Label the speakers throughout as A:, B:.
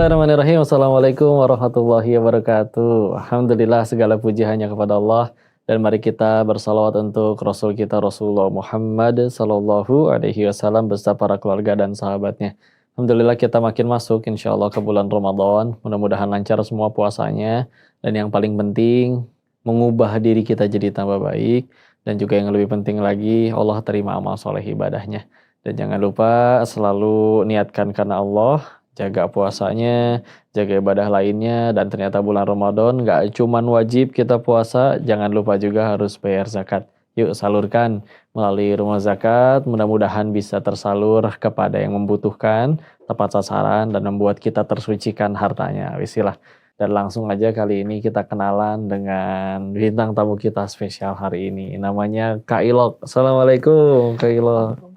A: Bismillahirrahmanirrahim. Assalamualaikum warahmatullahi wabarakatuh. Alhamdulillah segala puji hanya kepada Allah. Dan mari kita bersalawat untuk Rasul kita Rasulullah Muhammad Sallallahu Alaihi Wasallam beserta para keluarga dan sahabatnya. Alhamdulillah kita makin masuk insya Allah ke bulan Ramadan. Mudah-mudahan lancar semua puasanya. Dan yang paling penting mengubah diri kita jadi tambah baik. Dan juga yang lebih penting lagi Allah terima amal soleh ibadahnya. Dan jangan lupa selalu niatkan karena Allah. Jaga puasanya, jaga ibadah lainnya, dan ternyata bulan Ramadan gak cuman wajib kita puasa, jangan lupa juga harus bayar zakat. Yuk salurkan melalui rumah zakat, mudah-mudahan bisa tersalur kepada yang membutuhkan, tepat sasaran, dan membuat kita tersucikan hartanya. Wisilah. Dan langsung aja kali ini kita kenalan dengan bintang tamu kita spesial hari ini. Namanya Kak Ilok. Assalamualaikum Kak Ilok.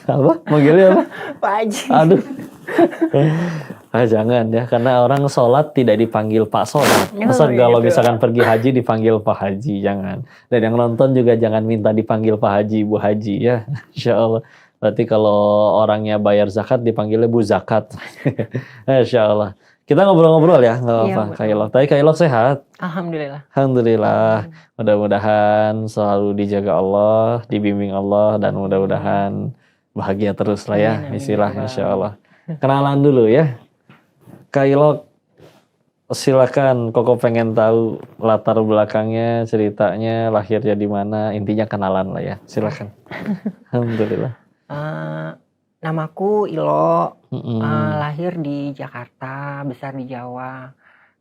A: Apa? Manggilnya apa?
B: Pak Haji.
A: Aduh. Jangan ya, karena orang sholat tidak dipanggil Pak Sholat. Masa kalau misalkan pergi haji dipanggil Pak Haji, jangan. Dan yang nonton juga jangan minta dipanggil Pak Haji, Bu Haji ya. Insya Allah. Berarti kalau orangnya bayar zakat dipanggilnya Bu Zakat. Insya Allah. Kita ngobrol-ngobrol ya, nggak apa-apa. Kak Ilok. Tapi Kak Ilok sehat?
B: Alhamdulillah.
A: Alhamdulillah. Mudah-mudahan selalu dijaga Allah, dibimbing Allah, dan mudah-mudahan bahagia terus lah ya. Istilah insya Allah. Kenalan dulu ya. Kak Ilok, silakan. Koko pengen tahu latar belakangnya, ceritanya, lahirnya di mana, intinya kenalan lah ya. Silakan. Alhamdulillah.
B: Namaku Ilo, lahir di Jakarta, besar di Jawa.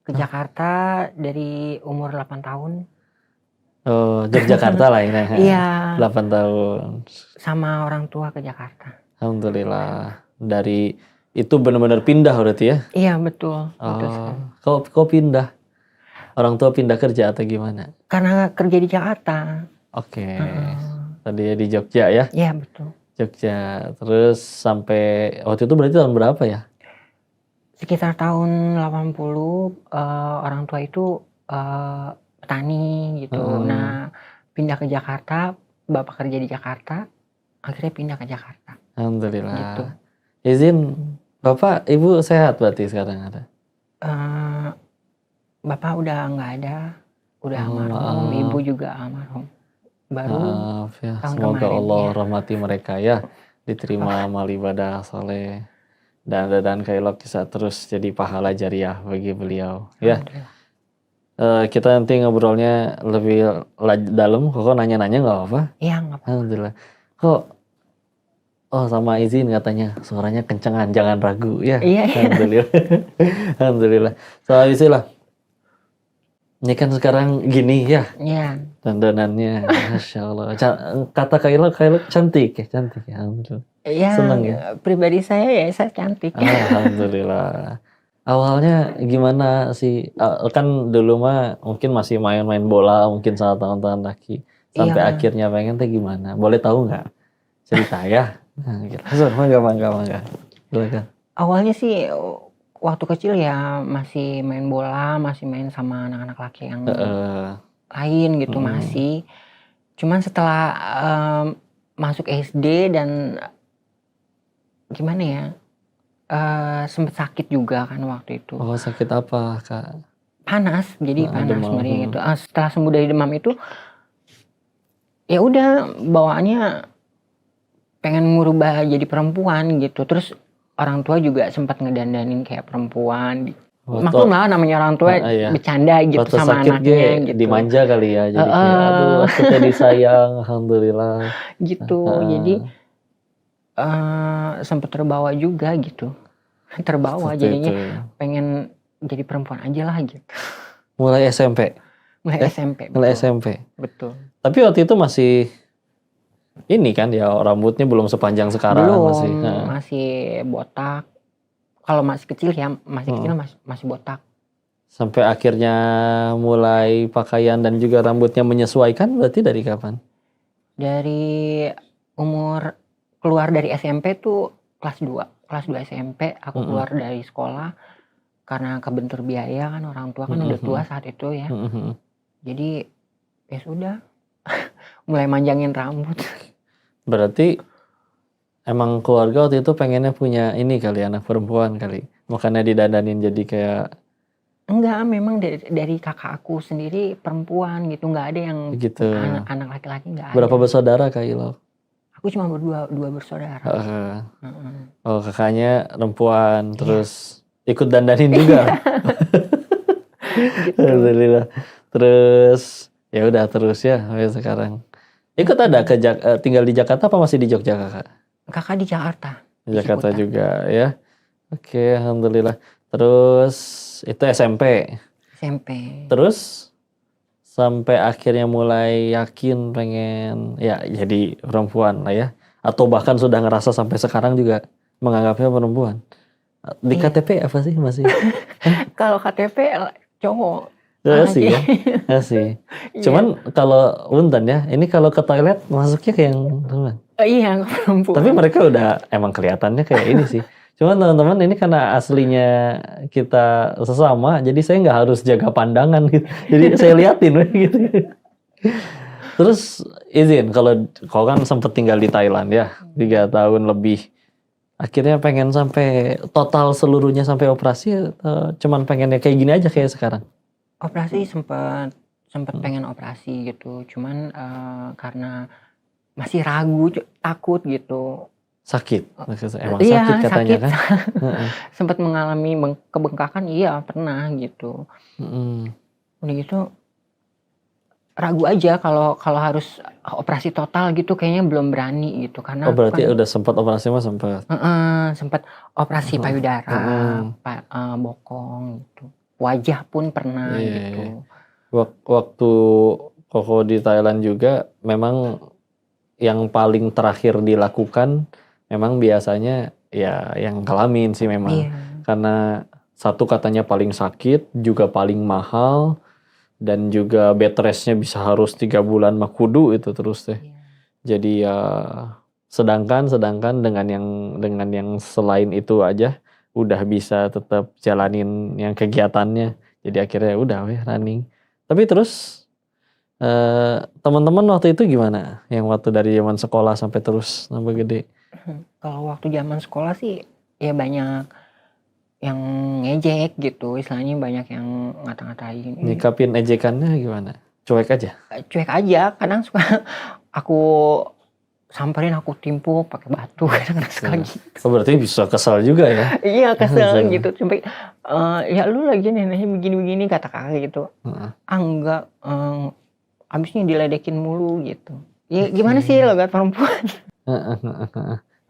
B: Ke Jakarta dari umur 8 tahun.
A: Oh, Yogyakarta lah ini.
B: Iya.
A: 8 tahun.
B: Sama orang tua ke Jakarta.
A: Alhamdulillah. Dari itu benar-benar pindah berarti ya?
B: Iya, betul.
A: Kok pindah? Orang tua pindah kerja atau gimana?
B: Karena kerja di Jakarta.
A: Oke. Tadi di Jogja ya?
B: Iya, betul.
A: Jogja. Terus sampai waktu itu berarti tahun berapa ya?
B: Sekitar tahun 80, orang tua itu petani gitu. Nah, pindah ke Jakarta, bapak kerja di Jakarta, akhirnya pindah ke Jakarta.
A: Alhamdulillah.
B: Gitu.
A: Izin, bapak, ibu sehat berarti sekarang ada?
B: Bapak udah nggak ada, udah almarhum, ibu juga almarhum. Baru
A: maaf ya,
B: tahun
A: semoga
B: kemarin,
A: Allah
B: ya.
A: rahmati mereka ya, diterima amal ibadah soleh, dan Kak Ilok bisa terus jadi pahala jariah bagi beliau ya. Kita nanti ngobrolnya lebih dalam. Kok nanya-nanya nggak apa-apa?
B: Iya, nggak apa-apa.
A: Alhamdulillah. Kok sama izin katanya suaranya kencengan, jangan ragu ya.
B: Iya.
A: Alhamdulillah. Alhamdulillah. Soal istilah. Ini kan sekarang gini ya.
B: Iya.
A: Dandanannya, Masya Allah. Kata Kak Ilok cantik ya, cantik ya. Alhamdulillah.
B: Iya.
A: Seneng ya.
B: Pribadi saya cantik.
A: Alhamdulillah. Awalnya gimana sih? Kan dulu mah mungkin masih main-main bola, mungkin saat tahun-tahun laki. Sampai akhirnya pengen teh gimana? Boleh tahu nggak? Cerita ya. Nah, gitu. Mangga. Silakan.
B: Awalnya sih waktu kecil ya masih main bola, masih main sama anak-anak laki yang lain gitu masih. Cuman setelah masuk SD dan gimana ya? Sempet sakit juga kan waktu itu.
A: Oh, sakit apa, Kak?
B: Panas, jadi panas
A: demam.
B: sebenarnya gitu. Setelah sembuh dari demam itu, ya udah bawaannya pengen merubah jadi perempuan gitu. Terus orang tua juga sempat ngedandanin kayak perempuan. Maklum lah namanya orang tua bercanda gitu waktu sama anaknya gitu.
A: Dimanja kali ya, jadi kayak aduh aku tadi sayang, alhamdulillah.
B: Gitu, jadi sempat terbawa juga gitu. Terbawa jadinya pengen jadi perempuan aja lah gitu.
A: Mulai SMP?
B: Mulai SMP.
A: Mulai SMP?
B: Betul.
A: Tapi waktu itu masih ini kan ya, rambutnya belum sepanjang sekarang.
B: Belum, masih botak. Kalau masih kecil ya, masih botak.
A: Sampai akhirnya mulai pakaian dan juga rambutnya menyesuaikan berarti dari kapan? Dari
B: umur keluar dari SMP tuh kelas 2. Kelas 2 SMP aku keluar dari sekolah karena kebentur biaya kan, orang tua kan udah tua saat itu ya. Jadi ya sudah mulai manjangin rambut.
A: Berarti emang keluarga waktu itu pengennya punya ini kali, anak perempuan kali. Makanya didandanin jadi kayak
B: Enggak, memang dari kakak aku sendiri perempuan gitu, nggak ada yang
A: gitu.
B: anak laki-laki nggak ada.
A: Berapa bersaudara Kak Ilo?
B: Aku cuma dua bersaudara.
A: Oh kakaknya perempuan,
B: Iya.
A: terus ikut dandanin juga.
B: Gitu.
A: Alhamdulillah. Terus ya udah terus ya sampai sekarang. Ikut ada tinggal di Jakarta apa masih di Jogja kakak?
B: Kakak di Jakarta.
A: Di Jakarta juga ya. Oke, alhamdulillah. Terus itu SMP.
B: SMP.
A: Terus sampai akhirnya mulai yakin pengen ya jadi perempuan lah ya. Atau bahkan sudah ngerasa sampai sekarang juga menganggapnya perempuan. Di
B: Iya.
A: KTP apa sih masih?
B: Kalau KTP cowok.
A: Masih ya, masih.
B: Iya.
A: Cuman kalau Untan ya, ini kalau ke toilet masuknya kayak yang teman.
B: Iya, perempuan.
A: Tapi mereka udah emang kelihatannya kayak ini sih. Cuman teman-teman ini karena aslinya kita sesama, jadi saya nggak harus jaga pandangan gitu. Jadi saya liatin gitu. Terus izin kalau kau kan sempet tinggal di Thailand ya, 3 tahun lebih. Akhirnya pengen sampai total seluruhnya sampai operasi, cuman pengennya kayak gini aja kayak sekarang.
B: Operasi sempet pengen operasi gitu, cuman karena masih ragu, takut gitu.
A: Sakit, emang
B: Iya,
A: sakit katanya
B: sakit.
A: kan?
B: Sempat mengalami kebengkakan, iya pernah gitu. Udah gitu ragu aja kalau harus operasi total gitu, kayaknya belum berani gitu karena
A: Oh berarti udah sempat operasi mah sempat.
B: sempat operasi payudara, bokong gitu, wajah pun pernah gitu.
A: Waktu Koko di Thailand juga memang yang paling terakhir dilakukan memang biasanya ya yang kelamin sih memang.
B: Iya.
A: Karena satu katanya paling sakit, juga paling mahal, dan juga bed restnya bisa harus 3 bulan mah kudu itu terus teh.
B: Iya.
A: Jadi ya sedangkan dengan yang selain itu aja udah bisa tetap jalanin yang kegiatannya. Jadi akhirnya udah running. Tapi terus teman-teman waktu itu gimana? Yang waktu dari zaman sekolah sampai terus nambah gede.
B: Kalau waktu zaman sekolah sih ya banyak yang ngejek gitu, istilahnya banyak yang ngata-ngatain.
A: Nyikapin ejekannya gimana? Cuek aja?
B: Cuek aja, kadang suka aku samperin, aku timpuk pakai batu, kadang suka gitu.
A: Oh berarti bisa kesal juga ya?
B: Iya kesel gitu, sampai ya lu lagi neneknya begini-begini kata kakak gitu. Enggak, abisnya diledekin mulu gitu. Ya gimana sih logat perempuan?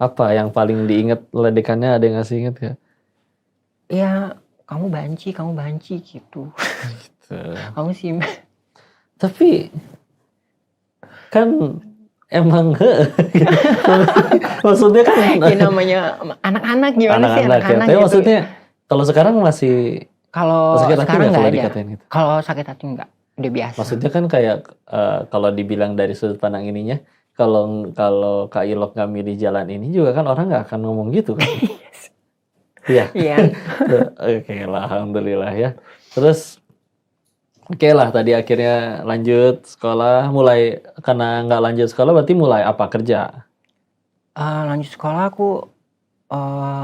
A: Apa yang paling diingat ledekannya, ada yang ngasih inget ya?
B: Ya kamu banci gitu. Kamu sih.
A: Tapi kan emang maksudnya kan
B: ya namanya anak-anak gimana sih anak-anak
A: ya.
B: gitu.
A: Maksudnya kalau sekarang masih
B: sekarang nggak ada.
A: Gitu?
B: Kalau sakit hati nggak, udah biasa.
A: Maksudnya kan kayak kalau dibilang dari sudut pandang ininya, kalau Kak Ilok nggak milih jalan ini juga kan orang nggak akan ngomong gitu kan? Iya. Oke lah, alhamdulillah ya. Terus oke lah, tadi akhirnya lanjut sekolah, mulai karena nggak lanjut sekolah berarti mulai apa kerja?
B: Lanjut sekolah aku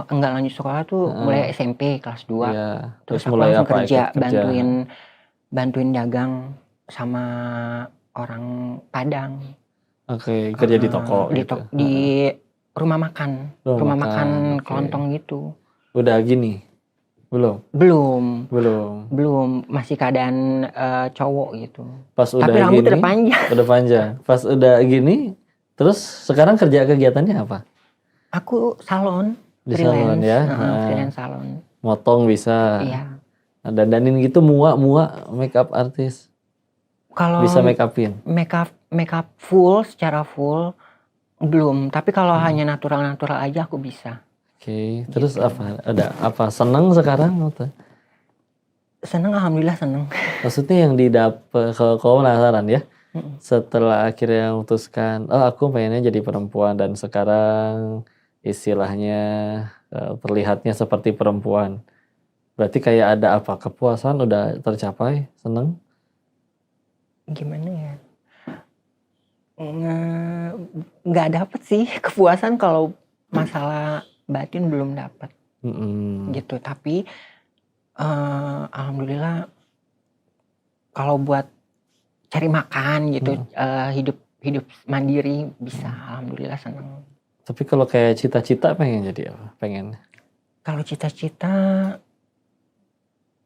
B: enggak lanjut sekolah tuh mulai SMP kelas 2.
A: Iya.
B: Terus
A: aku mulai
B: langsung
A: apa?
B: kerja, bantuin dagang sama orang Padang.
A: Oke, kerja di toko gitu.
B: Di rumah makan kelontong gitu.
A: Udah gini? Belum,
B: masih keadaan cowok gitu.
A: Pas udah
B: tapi rambut
A: gini,
B: udah
A: panjang. Pas udah gini, terus sekarang kerja kegiatannya apa?
B: Aku salon,
A: di salon ya,
B: freelance salon.
A: Motong bisa.
B: Iya.
A: Dandanin gitu, mua makeup artis.
B: Kalau
A: bisa make upin?
B: Make up full, secara full belum. Tapi kalau hanya natural aja aku bisa.
A: Oke, terus gitu. Apa seneng sekarang atau?
B: Seneng, alhamdulillah seneng.
A: Maksudnya yang didapat, kalau penasaran ya, setelah akhirnya memutuskan, aku pengennya jadi perempuan dan sekarang istilahnya terlihatnya seperti perempuan. Berarti kayak ada apa? Kepuasan udah tercapai, seneng?
B: Gimana ya? Nggak dapet sih kepuasan kalau masalah batin, belum dapat. gitu. Tapi alhamdulillah kalau buat cari makan gitu, hidup mandiri bisa, alhamdulillah seneng.
A: Tapi kalau kayak cita-cita pengen jadi apa? Pengen?
B: Kalau cita-cita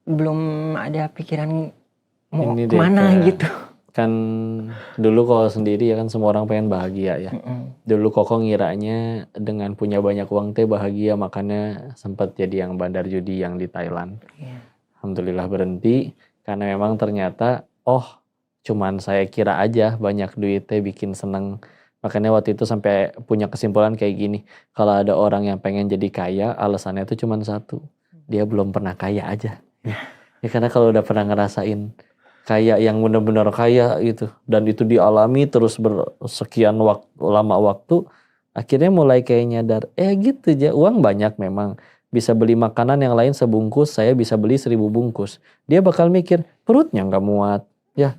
B: belum ada pikiran mau
A: Ini deh
B: kemana gitu.
A: Kan dulu kalau sendiri ya kan semua orang pengen bahagia ya. Dulu Koko ngiranya dengan punya banyak uang teh bahagia, makanya sempat jadi yang bandar judi yang di Thailand. Alhamdulillah berhenti karena memang ternyata cuman saya kira aja banyak duit teh bikin seneng. Makanya waktu itu sampai punya kesimpulan kayak gini, kalau ada orang yang pengen jadi kaya, alasannya itu cuma satu, dia belum pernah kaya aja. Ya karena kalau udah pernah ngerasain kaya yang benar-benar kaya gitu, dan itu dialami terus bersekian lama waktu, akhirnya mulai kayak nyadar, gitu aja, uang banyak memang, bisa beli makanan yang lain sebungkus, saya bisa beli 1000 bungkus. Dia bakal mikir, perutnya nggak muat, ya.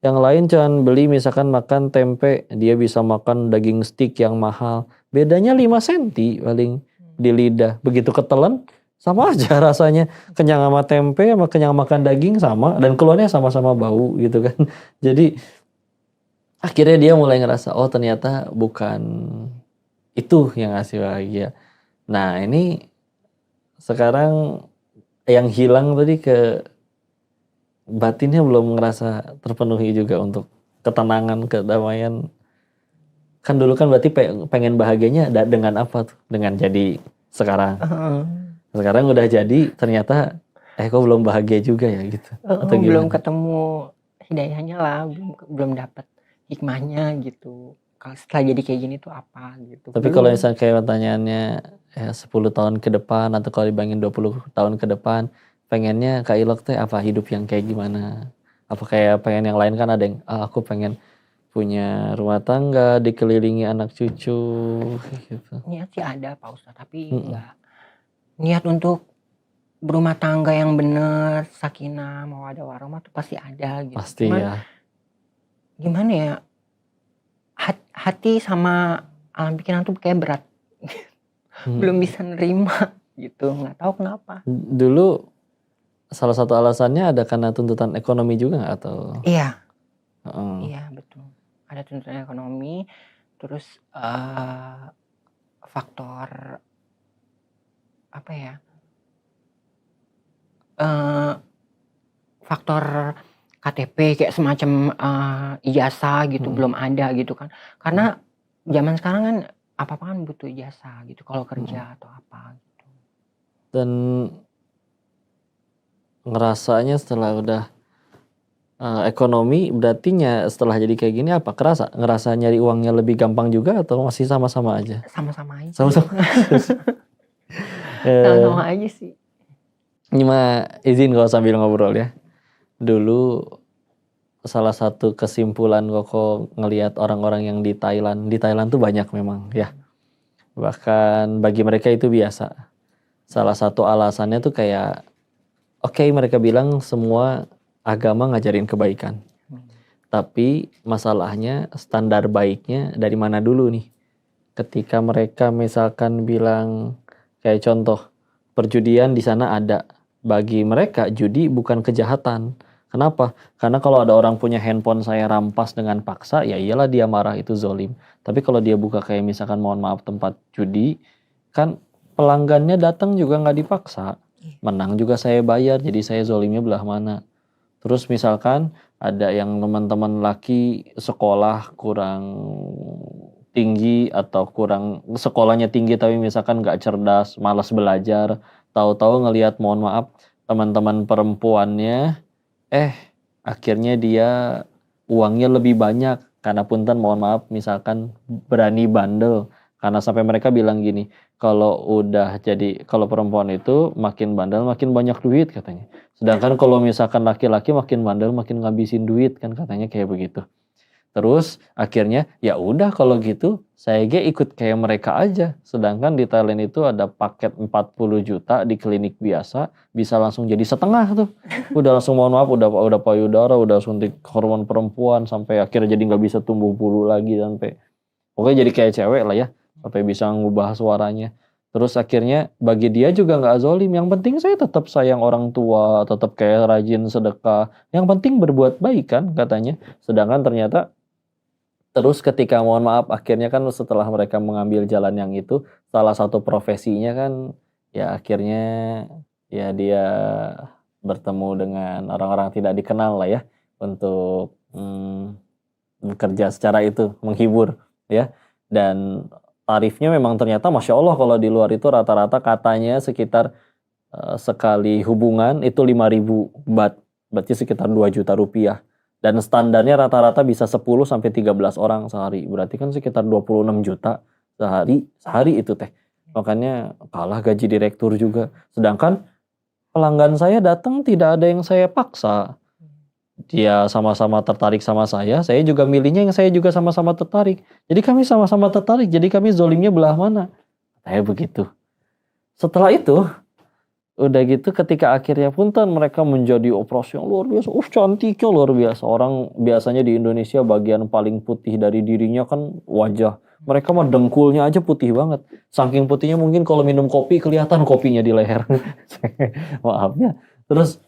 A: Yang lain cuman beli misalkan makan tempe, dia bisa makan daging steak yang mahal. Bedanya 5 senti paling di lidah. Begitu ketelan, sama aja rasanya. Kenyang sama tempe sama kenyang makan daging sama. Dan keluarnya sama-sama bau gitu kan. Jadi akhirnya dia mulai ngerasa, ternyata bukan itu yang ngasih bahagia. Nah ini sekarang yang hilang tadi ke batinnya belum ngerasa terpenuhi juga untuk ketenangan, kedamaian. Kan dulu kan berarti pengen bahagianya dengan apa tuh? Dengan jadi sekarang. Sekarang udah jadi, ternyata kok belum bahagia juga ya gitu. Atau
B: belum ketemu hidayahnya lah, belum dapat hikmahnya gitu. Kalau setelah jadi kayak gini tuh apa gitu.
A: Tapi kalau misalnya kayak pertanyaannya 10 tahun ke depan atau kalau dibandingin 20 tahun ke depan, pengennya Kak Ilok teh apa, hidup yang kayak gimana? Apa kayak pengen yang lain? Kan ada yang aku pengen punya rumah tangga, dikelilingi anak cucu gitu.
B: Niat sih ada Pak Ustadz, tapi enggak. Niat untuk berumah tangga yang bener, sakinah, mawaddah warahmah tuh pasti ada gitu.
A: Pasti. Cuman, ya.
B: Gimana ya? Hati sama alam pikiran tuh kayak berat. Belum bisa nerima gitu, nggak tahu kenapa.
A: Dulu salah satu alasannya ada karena tuntutan ekonomi juga nggak, atau?
B: Iya. Iya betul. Ada tuntutan ekonomi, terus faktor apa ya? Faktor KTP kayak semacam ijazah gitu belum ada gitu kan. Karena zaman sekarang kan apa-apa kan butuh ijazah gitu kalau kerja atau apa gitu.
A: Dan ngerasanya setelah udah ekonomi, berarti setelah jadi kayak gini apa kerasa? Ngerasa nyari uangnya lebih gampang juga atau masih sama-sama aja?
B: Sama-sama aja.
A: Sama-sama.
B: Sama-sama aja sih.
A: Cuma izin kalau sambil ngobrol ya. Dulu salah satu kesimpulan Koko ngelihat orang-orang yang di Thailand tuh banyak memang ya. Bahkan bagi mereka itu biasa. Salah satu alasannya tuh kayak mereka bilang semua agama ngajarin kebaikan. Tapi masalahnya standar baiknya dari mana dulu nih? Ketika mereka misalkan bilang kayak contoh perjudian di sana ada. Bagi mereka judi bukan kejahatan. Kenapa? Karena kalau ada orang punya handphone saya rampas dengan paksa, ya iyalah dia marah, itu zolim. Tapi kalau dia buka kayak misalkan mohon maaf tempat judi, kan pelanggannya datang juga nggak dipaksa. Menang juga saya bayar, jadi saya zolimnya belah mana. Terus misalkan ada yang teman-teman laki sekolah kurang tinggi atau kurang sekolahnya tinggi tapi misalkan nggak cerdas, malas belajar, tahu-tahu ngelihat mohon maaf teman-teman perempuannya akhirnya dia uangnya lebih banyak karena punten mohon maaf misalkan berani bandel, karena sampai mereka bilang gini, kalau perempuan itu makin bandel makin banyak duit katanya, sedangkan kalau misalkan laki-laki makin bandel makin ngabisin duit kan, katanya kayak begitu. Terus akhirnya ya udah kalau gitu saya ikut kayak mereka aja. Sedangkan di Thailand itu ada paket 40 juta di klinik biasa bisa langsung jadi setengah tuh. Udah langsung mohon maaf udah payudara, udah suntik hormon perempuan sampai akhirnya jadi nggak bisa tumbuh bulu lagi sampai pokoknya jadi kayak cewek lah ya, sampai bisa ngubah suaranya. Terus akhirnya bagi dia juga nggak zolim. Yang penting saya tetap sayang orang tua, tetap kayak rajin sedekah. Yang penting berbuat baik kan katanya. Sedangkan ternyata terus ketika mohon maaf akhirnya kan setelah mereka mengambil jalan yang itu, salah satu profesinya kan ya akhirnya ya dia bertemu dengan orang-orang tidak dikenal lah ya untuk bekerja secara itu menghibur ya. Dan tarifnya memang ternyata Masya Allah kalau di luar itu rata-rata katanya sekitar sekali hubungan itu 5.000 baht, berarti sekitar 2 juta rupiah. Dan standarnya rata-rata bisa 10 sampai 13 orang sehari. Berarti kan sekitar 26 juta sehari itu teh. Makanya kalah gaji direktur juga. Sedangkan pelanggan saya datang tidak ada yang saya paksa. Dia sama-sama tertarik sama saya juga milihnya yang saya juga sama-sama tertarik. Jadi kami sama-sama tertarik, jadi kami zolimnya belah mana? Kayak begitu. Setelah itu udah gitu ketika akhirnya punten mereka menjadi operasi yang luar biasa. Cantiknya luar biasa. Orang biasanya di Indonesia bagian paling putih dari dirinya kan wajah. Mereka mah dengkulnya aja putih banget. Saking putihnya mungkin kalau minum kopi kelihatan kopinya di leher. Maaf ya. Terus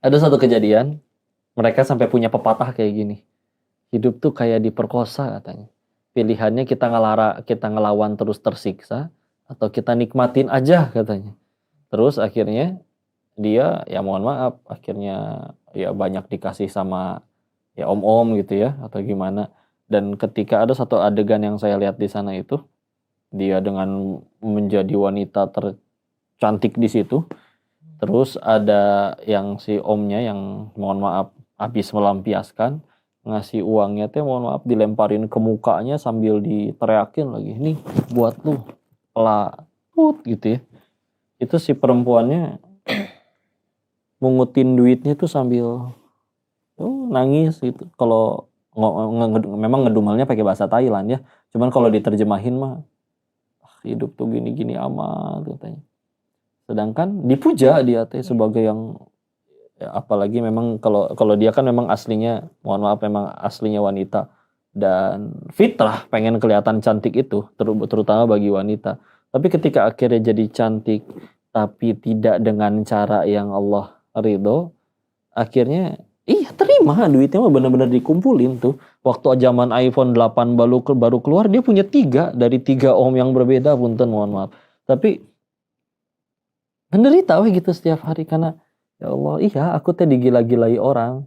A: ada satu kejadian, mereka sampai punya pepatah kayak gini. Hidup tuh kayak diperkosa katanya. Pilihannya kita ngelawan terus tersiksa atau kita nikmatin aja katanya. Terus akhirnya dia ya mohon maaf akhirnya ya banyak dikasih sama ya om-om gitu ya atau gimana. Dan ketika ada satu adegan yang saya lihat di sana itu dia dengan menjadi wanita tercantik di situ. Terus ada yang si omnya yang mohon maaf habis melampiaskan ngasih uangnya teh mohon maaf dilemparin ke mukanya sambil diteriakin lagi. Nih buat lu pelatut gitu ya. Itu si perempuannya mungutin duitnya tuh sambil nangis gitu. Kalau memang ngedumelnya pakai bahasa Thailand ya. Cuman kalau diterjemahin mah hidup tuh gini-gini amat katanya. Sedangkan dipuja dia teh sebagai yang ya, apalagi memang kalau dia kan memang aslinya mohon maaf memang aslinya wanita dan fitrah pengen kelihatan cantik itu terutama bagi wanita. Tapi ketika akhirnya jadi cantik tapi tidak dengan cara yang Allah ridho, akhirnya iya terima duitnya mah benar-benar dikumpulin tuh. Waktu zaman iPhone 8 baru keluar dia punya 3 dari 3 om yang berbeda punten mohon maaf. Tapi menderita gitu setiap hari karena ya Allah iya aku teh digila-gilai orang.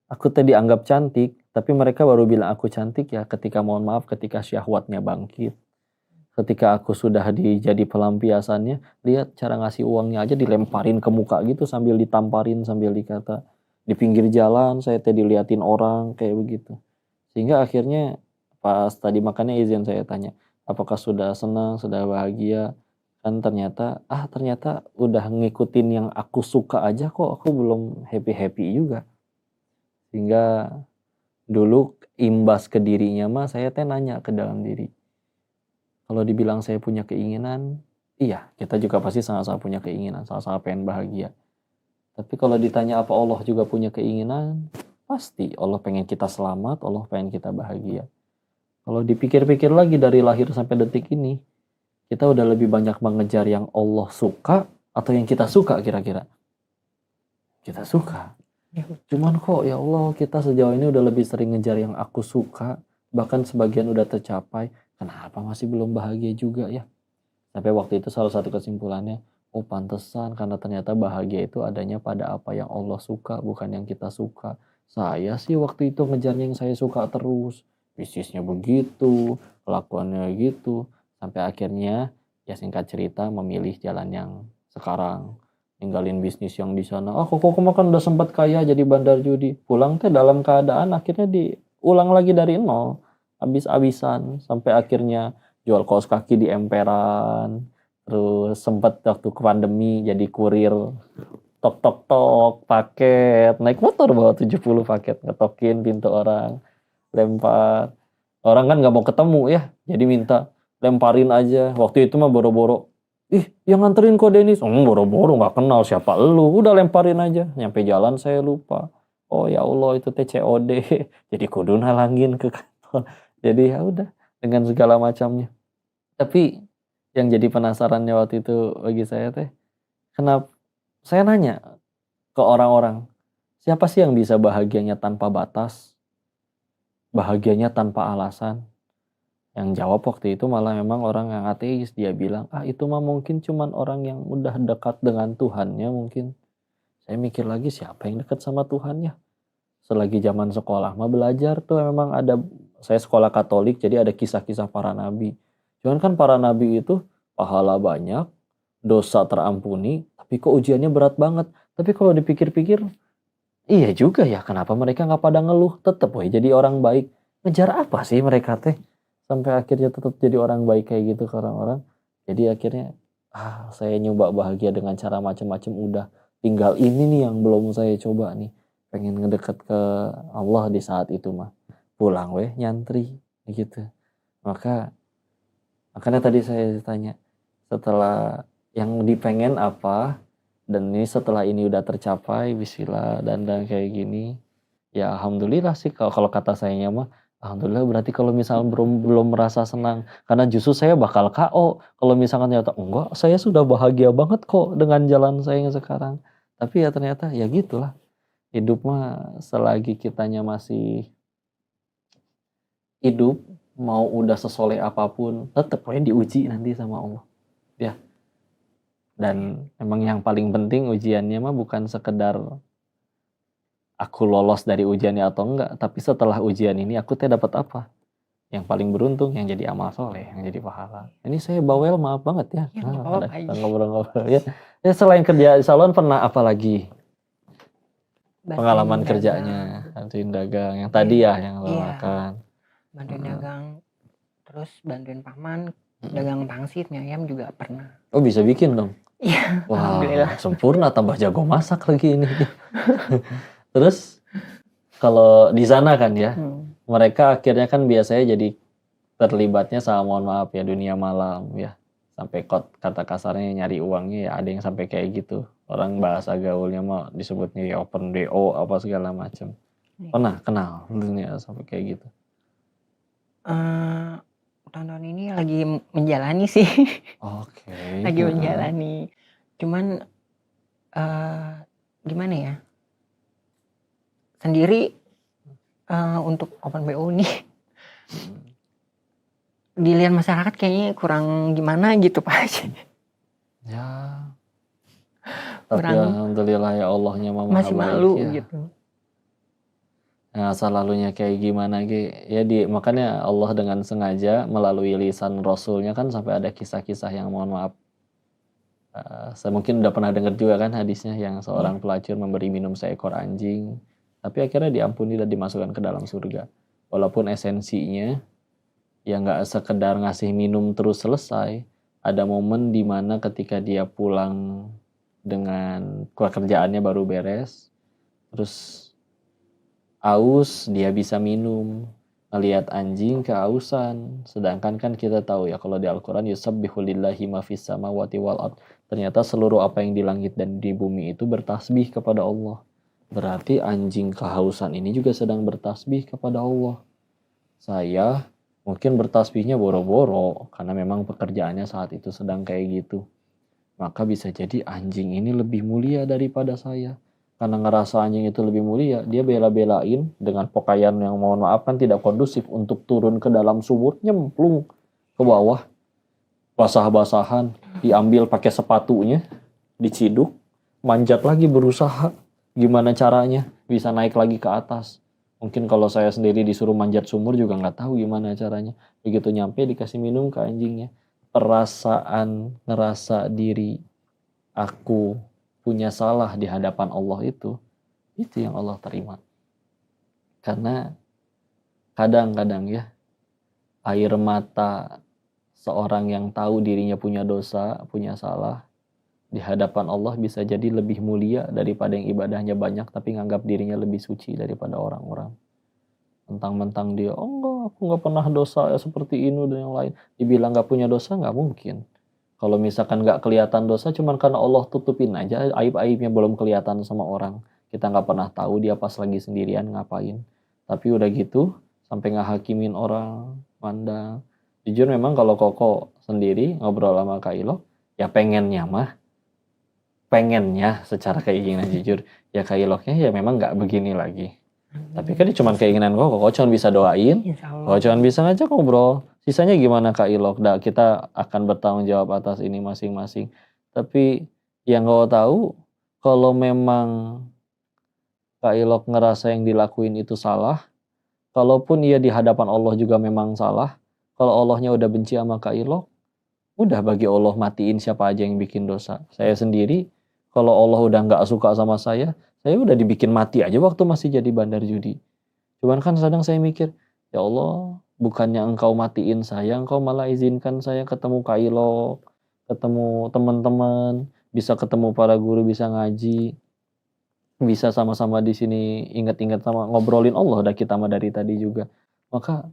A: Aku teh dianggap cantik, tapi mereka baru bilang aku cantik ya ketika mohon maaf ketika syahwatnya bangkit. Ketika aku sudah jadi pelampiasannya, lihat cara ngasih uangnya aja dilemparin ke muka gitu sambil ditamparin sambil dikata di pinggir jalan saya teh diliatin orang kayak begitu. Sehingga akhirnya pas tadi makannya izin saya tanya, apakah sudah senang, sudah bahagia? Kan ternyata udah ngikutin yang aku suka aja kok aku belum happy-happy juga. Sehingga dulu imbas ke dirinya mah saya teh nanya ke dalam diri. Kalau dibilang saya punya keinginan, iya kita juga pasti sama-sama punya keinginan, sama-sama pengen bahagia. Tapi kalau ditanya apa Allah juga punya keinginan, pasti Allah pengen kita selamat, Allah pengen kita bahagia. Kalau dipikir-pikir lagi dari lahir sampai detik ini, kita udah lebih banyak mengejar yang Allah suka atau yang kita suka kira-kira? Kita suka. Cuman kok ya Allah kita sejauh ini udah lebih sering ngejar yang aku suka, bahkan sebagian udah tercapai. Kenapa masih belum bahagia juga ya? Sampai waktu itu salah satu kesimpulannya, oh pantesan karena ternyata bahagia itu adanya pada apa yang Allah suka, bukan yang kita suka. Saya sih waktu itu ngejarnya yang saya suka terus. Bisnisnya begitu, kelakuannya gitu. Sampai akhirnya ya singkat cerita memilih jalan yang sekarang. Ninggalin bisnis yang di sana. Kok makan udah sempat kaya jadi bandar judi. Pulang teh dalam keadaan akhirnya diulang lagi dari nol. Habis-habisan sampai akhirnya jual kaos kaki di emperan. Terus sempat waktu ke pandemi jadi kurir. Tok tok tok paket. Naik motor bawa 70 paket ngetokin pintu orang. Lempar. Orang kan nggak mau ketemu ya. Jadi minta lemparin aja. Waktu itu mah boro-boro. Ih, yang nganterin kok Denis? Boro-boro gak kenal siapa lu. Udah lemparin aja. Nyampe jalan saya lupa. Oh ya Allah itu teh COD. Jadi kudu nalangin ke kantor. Jadi ya udah dengan segala macamnya. Tapi yang jadi penasarannya waktu itu bagi saya teh, kenapa saya nanya ke orang-orang, siapa sih yang bisa bahagianya tanpa batas, bahagianya tanpa alasan? Yang jawab waktu itu malah memang orang yang ateis. Dia bilang, ah itu mah mungkin cuman orang yang udah dekat dengan Tuhannya mungkin. Saya mikir lagi, siapa yang dekat sama Tuhannya? Selagi zaman sekolah mah belajar tuh memang ada, saya sekolah Katolik jadi ada kisah-kisah para nabi. Cuman kan para nabi itu pahala banyak, dosa terampuni, tapi kok ujiannya berat banget. Tapi kalau dipikir-pikir, iya juga ya, kenapa mereka nggak pada ngeluh? Tetep woy jadi orang baik. Ngejar apa sih mereka teh? Sampai akhirnya tetap jadi orang baik kayak gitu ke orang-orang. Jadi akhirnya, saya nyoba bahagia dengan cara macam-macam udah. Tinggal ini nih yang belum saya coba nih. Pengen ngedeket ke Allah di saat itu mah. Pulang weh nyantri gitu. Makanya tadi saya tanya, setelah yang dipengen apa, dan ini setelah ini udah tercapai, bismillah, dan kayak gini, ya alhamdulillah sih kalau kata sayanya mah, alhamdulillah berarti kalau misalnya belum belum merasa senang, karena justru saya bakal KO kalau misalkan ternyata, enggak saya sudah bahagia banget kok dengan jalan saya yang sekarang. Tapi ya ternyata ya gitulah, hidup mah selagi kitanya masih hidup, mau udah sesoleh apapun, tetep aja diuji nanti sama Allah. Ya, dan emang yang paling penting ujiannya mah bukan sekedar aku lolos dari ujiannya atau enggak, tapi setelah ujian ini aku teh dapat apa? Yang paling beruntung yang jadi amal soleh, yang jadi pahala. Ini saya bawel, maaf banget ya.
B: Ya nggak
A: Ada
B: apa-apa
A: kita
B: aja.
A: ngobrol-ngobrol ya. Ya selain kerja di salon pernah apa lagi pengalaman
B: Bantuin
A: kerjanya?
B: dagang.
A: Bantuin dagang yang tadi
B: Bantuin,
A: ya yang lo
B: iya,
A: makan.
B: bantuin dagang. Terus bantuin paman dagang pangsit, mie ayam juga pernah.
A: Oh bisa bikin dong?
B: Iya,
A: Wah
B: alhamdulillah.
A: sempurna, tambah jago masak lagi ini. Terus kalau di sana kan ya, mereka akhirnya kan biasanya jadi terlibatnya sama, mohon maaf ya, dunia malam ya. Sampai kata kasarnya nyari uangnya ya ada yang sampai kayak gitu. Orang bahasa gaulnya mah disebutnya ya open DO apa segala macam. Pernah kenal dunia sampai kayak gitu?
B: Tahun-tahun ini lagi menjalani sih.
A: Oke.
B: Lagi menjalani. Cuman gimana ya? Sendiri untuk open BO nih dilihat masyarakat kayaknya kurang gimana gitu Pak.
A: Ya. Tapi
B: Kurang
A: alhamdulillah ya Allahnya mah maha
B: masih
A: baik
B: malu
A: ya.
B: gitu.
A: Nah, asal lalunya kayak gimana ya makanya Allah dengan sengaja melalui lisan Rasulnya kan sampai ada kisah-kisah yang mohon maaf, saya mungkin udah pernah dengar juga kan hadisnya yang seorang pelacur memberi minum seekor anjing, tapi akhirnya diampuni dan dimasukkan ke dalam surga. Walaupun esensinya ya nggak sekedar ngasih minum terus selesai, ada momen dimana ketika dia pulang dengan pekerjaannya baru beres, terus aus dia bisa minum, ngelihat anjing kehausan, sedangkan kan kita tahu ya kalau di Al-Quran yusabbihu lillahi ma fis samawati wal ard, ternyata seluruh apa yang di langit dan di bumi itu bertasbih kepada Allah. Berarti anjing kehausan ini juga sedang bertasbih kepada Allah. Saya mungkin bertasbihnya boro-boro karena memang pekerjaannya saat itu sedang kayak gitu. Maka bisa jadi anjing ini lebih mulia daripada saya. Karena ngerasa anjing itu lebih mulia, dia bela-belain dengan pakaian yang mohon maaf kan tidak kondusif untuk turun ke dalam sumur, nyemplung ke bawah, basah-basahan, diambil pakai sepatunya, diciduk, manjat lagi berusaha, gimana caranya bisa naik lagi ke atas. Mungkin kalau saya sendiri disuruh manjat sumur juga nggak tahu gimana caranya. Begitu nyampe dikasih minum ke anjingnya. Perasaan ngerasa diri aku punya salah di hadapan Allah itu yang Allah terima. Karena kadang-kadang ya, air mata seorang yang tahu dirinya punya dosa, punya salah, di hadapan Allah bisa jadi lebih mulia daripada yang ibadahnya banyak tapi nganggap dirinya lebih suci daripada orang-orang. Mentang-mentang dia, oh enggak, aku nggak pernah dosa ya seperti ini dan yang lain. Dibilang nggak punya dosa nggak mungkin. Kalau misalkan nggak kelihatan dosa, cuman karena Allah tutupin aja, aib-aibnya belum kelihatan sama orang. Kita nggak pernah tahu dia pas lagi sendirian ngapain. Tapi udah gitu, sampai ngehakimin orang, mandang. Jujur memang kalau Koko sendiri ngobrol sama Kak Ilok, ya pengennya secara keinginan jujur ya Kak Iloknya ya memang nggak begini lagi. Tapi kan ini cuma keinginan kok cuma bisa doain, kok cuma bisa ngajak ngobrol. Sisanya gimana Kak Ilok? Kita akan bertanggung jawab atas ini masing-masing. Tapi yang kau tahu, kalau memang Kak Ilok ngerasa yang dilakuin itu salah, kalaupun ia di hadapan Allah juga memang salah, kalau Allahnya udah benci sama Kak Ilok, udah bagi Allah matiin siapa aja yang bikin dosa. Saya sendiri, kalau Allah udah nggak suka sama saya udah dibikin mati aja waktu masih jadi bandar judi. Cuman kan kadang saya mikir, ya Allah, bukannya engkau matiin saya, engkau malah izinkan saya ketemu Kak Ilok, ketemu teman-teman, bisa ketemu para guru, bisa ngaji, bisa sama-sama di sini ingat-ingat sama ngobrolin Allah udah kita mah dari tadi juga. Maka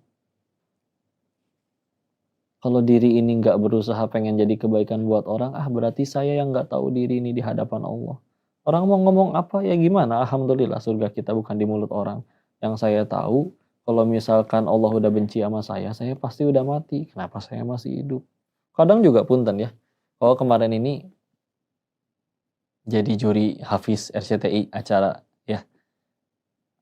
A: kalau diri ini nggak berusaha pengen jadi kebaikan buat orang, berarti saya yang nggak tahu diri ini di hadapan Allah. Orang mau ngomong apa ya gimana? Alhamdulillah surga kita bukan di mulut orang. Yang saya tahu, kalau misalkan Allah udah benci sama saya pasti udah mati. Kenapa saya masih hidup? Kadang juga punten ya. Kalau kemarin ini jadi juri Hafiz RCTI acara ya,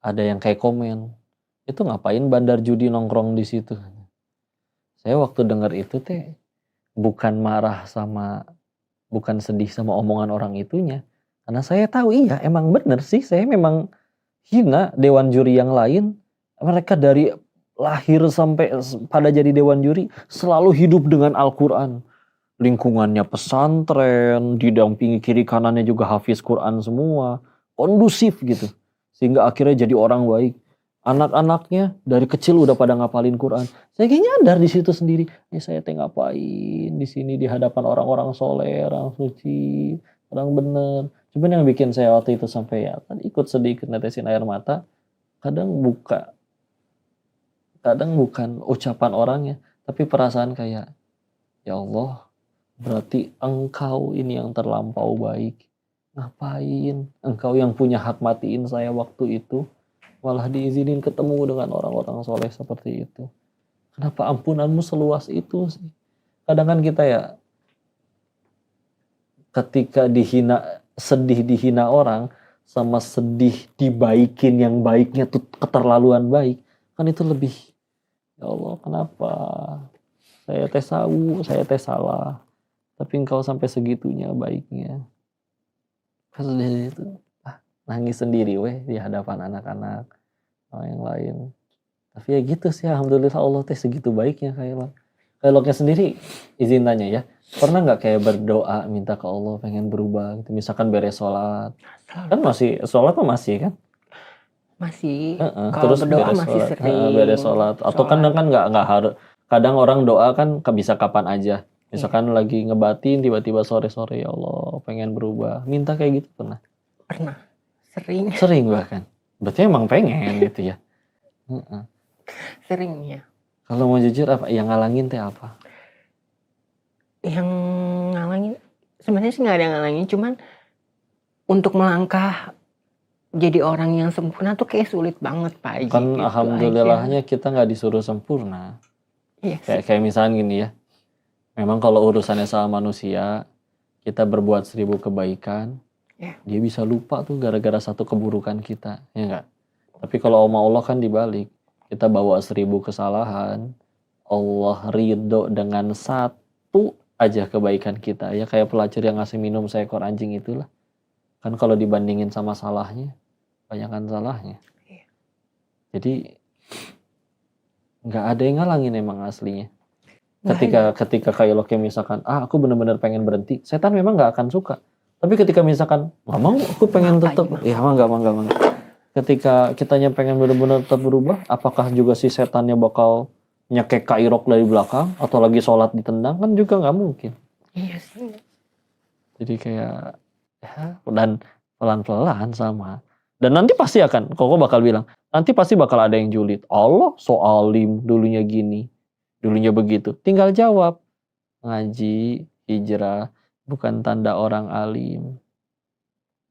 A: ada yang kayak komen, itu ngapain bandar judi nongkrong di situ? Saya waktu dengar itu bukan sedih sama omongan orang itunya, karena saya tahu iya emang bener sih, saya memang hina dewan juri yang lain. Mereka dari lahir sampai pada jadi dewan juri selalu hidup dengan Al-Quran. Lingkungannya pesantren, didampingi kiri kanannya juga hafiz Quran semua, kondusif gitu. Sehingga akhirnya jadi orang baik. Anak-anaknya dari kecil udah pada ngapalin Quran. Saya kayak nyadar di situ sendiri, saya ngapain di sini di hadapan orang-orang soleh, orang suci, orang bener. Cuman yang bikin saya waktu itu sampai ya kan ikut sedikit netesin air mata, kadang bukan ucapan orangnya, tapi perasaan kayak, ya Allah, berarti engkau ini yang terlampau baik. Ngapain? Engkau yang punya hak matiin saya waktu itu, malah diizinin ketemu dengan orang-orang soleh seperti itu. Kenapa ampunanmu seluas itu sih? Kadang kan kita ya, ketika sedih dihina orang, sama sedih dibaikin yang baiknya tuh keterlaluan baik, kan itu lebih, ya Allah kenapa? Saya salah. Tapi engkau sampai segitunya baiknya. Pas dari itu, nangis sendiri di hadapan anak-anak yang lain. Tapi ya gitu sih, alhamdulillah Allah segitu baiknya Kak Iloknya sendiri, izin tanya ya, pernah nggak kayak berdoa minta ke Allah pengen berubah gitu, misalkan beres sholat, kan sholat masih kan?
B: Masih.
A: Kalau terus
B: berdoa masih sering.
A: Beres sholat. Atau kan nggak harus. Kadang orang doa kan bisa kapan aja. Misalkan lagi ngebatin tiba-tiba sore-sore, ya Allah pengen berubah. Minta kayak gitu pernah?
B: Pernah. Sering.
A: Sering bahkan. Berarti emang pengen gitu ya.
B: Sering ya.
A: Kalau mau jujur apa yang ngalangin apa?
B: Yang ngalangin sebenarnya sih nggak ada yang ngalangin, cuman untuk melangkah jadi orang yang sempurna tuh kayak sulit banget Pak Haji.
A: Kan gitu alhamdulillahnya aja. Kita nggak disuruh sempurna.
B: Iya,
A: kayak misalnya gini ya. Memang kalau urusannya sama manusia, kita berbuat 1000 kebaikan, dia bisa lupa tuh gara-gara satu keburukan kita, ya enggak? Tapi kalau sama Allah kan dibalik, kita bawa 1000 kesalahan, Allah ridho dengan satu aja kebaikan kita, ya kayak pelacur yang ngasih minum seekor anjing itulah. Kan kalau dibandingin sama salahnya, banyakkan salahnya. Jadi nggak ada yang ngalangin emang aslinya. Ketika Kak Iloknya misalkan, aku benar-benar pengen berhenti, setan memang nggak akan suka. Tapi ketika misalkan, nggak mau, aku pengen tetap, ya mangga. Ketika kitanya pengen benar-benar tetap berubah, apakah juga si setannya bakal nyekek Kak Ilok dari belakang, atau lagi sholat ditendang, kan juga nggak mungkin.
B: Iya sih.
A: Jadi kayak, ya, dan pelan-pelan sama. Dan nanti pasti Koko bakal bilang, nanti pasti bakal ada yang julid. Allah so alim, dulunya gini. Dulunya begitu, tinggal jawab. Ngaji, hijrah, bukan tanda orang alim.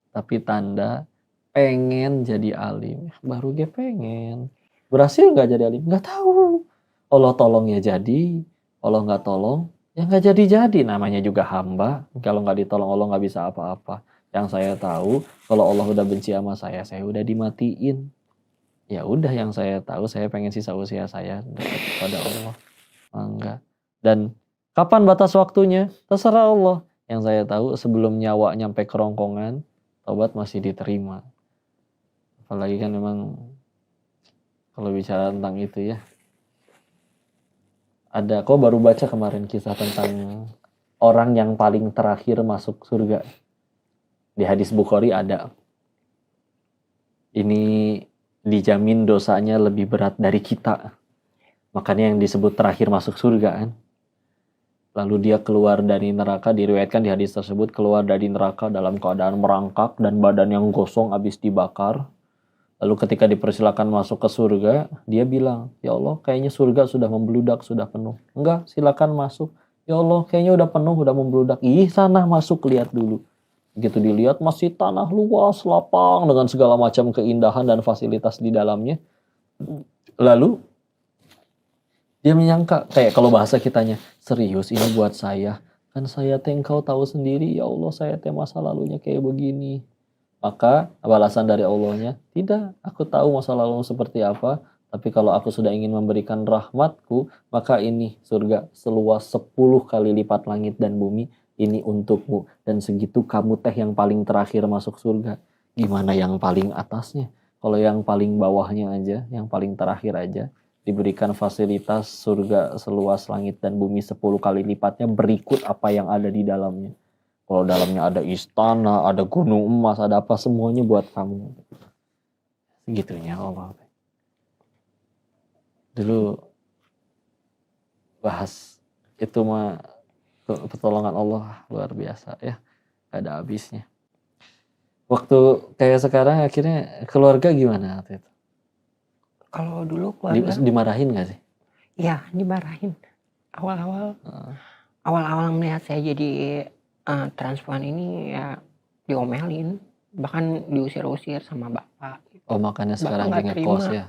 A: Tapi tanda pengen jadi alim. Baru dia pengen. Berhasil gak jadi alim? Gak tahu. Allah tolong ya jadi, Allah gak tolong, Ya nggak jadi-jadi, namanya juga hamba. Kalau nggak ditolong Allah nggak bisa apa-apa. Yang saya tahu, kalau Allah udah benci sama saya udah dimatiin. Ya udah, yang saya tahu, saya pengen sisa usia saya dekat kepada Allah. Enggak. Dan kapan batas waktunya? Terserah Allah. Yang saya tahu, sebelum nyawa nyampe kerongkongan, taubat masih diterima. Apalagi kan memang kalau bicara tentang itu ya. Ada, kok baru baca kemarin kisah tentang orang yang paling terakhir masuk surga. Di hadis Bukhari ada. Ini dijamin dosanya lebih berat dari kita. Makanya yang disebut terakhir masuk surga kan. Lalu dia keluar dari neraka, diriwayatkan di hadis tersebut, keluar dari neraka dalam keadaan merangkak dan badan yang gosong habis dibakar. Lalu ketika dipersilakan masuk ke surga, dia bilang, ya Allah kayaknya surga sudah membludak, sudah penuh. Enggak, silakan masuk. Ya Allah kayaknya udah penuh, udah membludak. Ih, sana masuk, lihat dulu. Begitu dilihat masih tanah luas, lapang dengan segala macam keindahan dan fasilitas di dalamnya. Lalu dia menyangka, kayak kalau bahasa kitanya, serius ini buat saya. Kan saya teh engkau tahu sendiri, ya Allah saya teh masa lalunya kayak begini. Maka balasan dari Allahnya, tidak, aku tahu masa lalu seperti apa, tapi kalau aku sudah ingin memberikan rahmatku, maka ini surga seluas 10 kali lipat langit dan bumi, ini untukmu. Dan segitu kamu teh yang paling terakhir masuk surga. Gimana yang paling atasnya? Kalau yang paling bawahnya aja, yang paling terakhir aja, diberikan fasilitas surga seluas langit dan bumi 10 kali lipatnya berikut apa yang ada di dalamnya. Kalau dalamnya ada istana, ada gunung emas, ada apa, semuanya buat kamu. Segitunya Allah. Dulu bahas itu mah pertolongan Allah luar biasa ya. Gak ada habisnya. Waktu kayak sekarang akhirnya keluarga gimana waktu itu?
B: Kalau dulu keluarga
A: Dimarahin gak sih?
B: Iya, dimarahin. Awal-awal melihat saya jadi transpuan ini ya diomelin, bahkan diusir-usir sama bapak.
A: Oh makanya sekarang
B: Bapak nggak
A: ngekos
B: terima.
A: ya?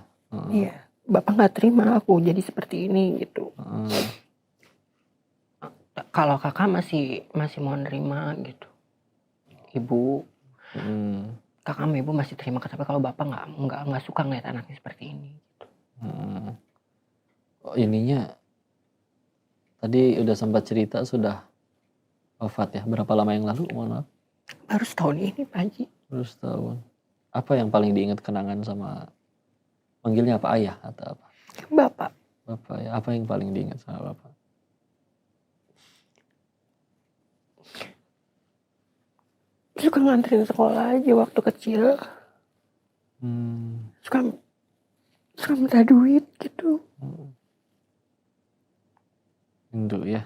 B: Iya, bapak nggak terima aku jadi seperti ini gitu. Kalau kakak masih mau nerima gitu, ibu, kakak sama ibu masih terima, tapi kalau bapak nggak suka ngeliat anaknya seperti ini. Gitu.
A: Oh, ininya tadi udah sempat cerita sudah wafat ya, berapa lama yang lalu? Mohon maaf.
B: Baru setahun ini Pak Haji.
A: Baru setahun. Apa yang paling diingat kenangan sama, manggilnya apa, ayah atau apa?
B: Bapak.
A: Bapak ya, apa yang paling diingat sama bapak?
B: Suka nganterin sekolah aja waktu kecil. Suka minta duit gitu.
A: Induk ya.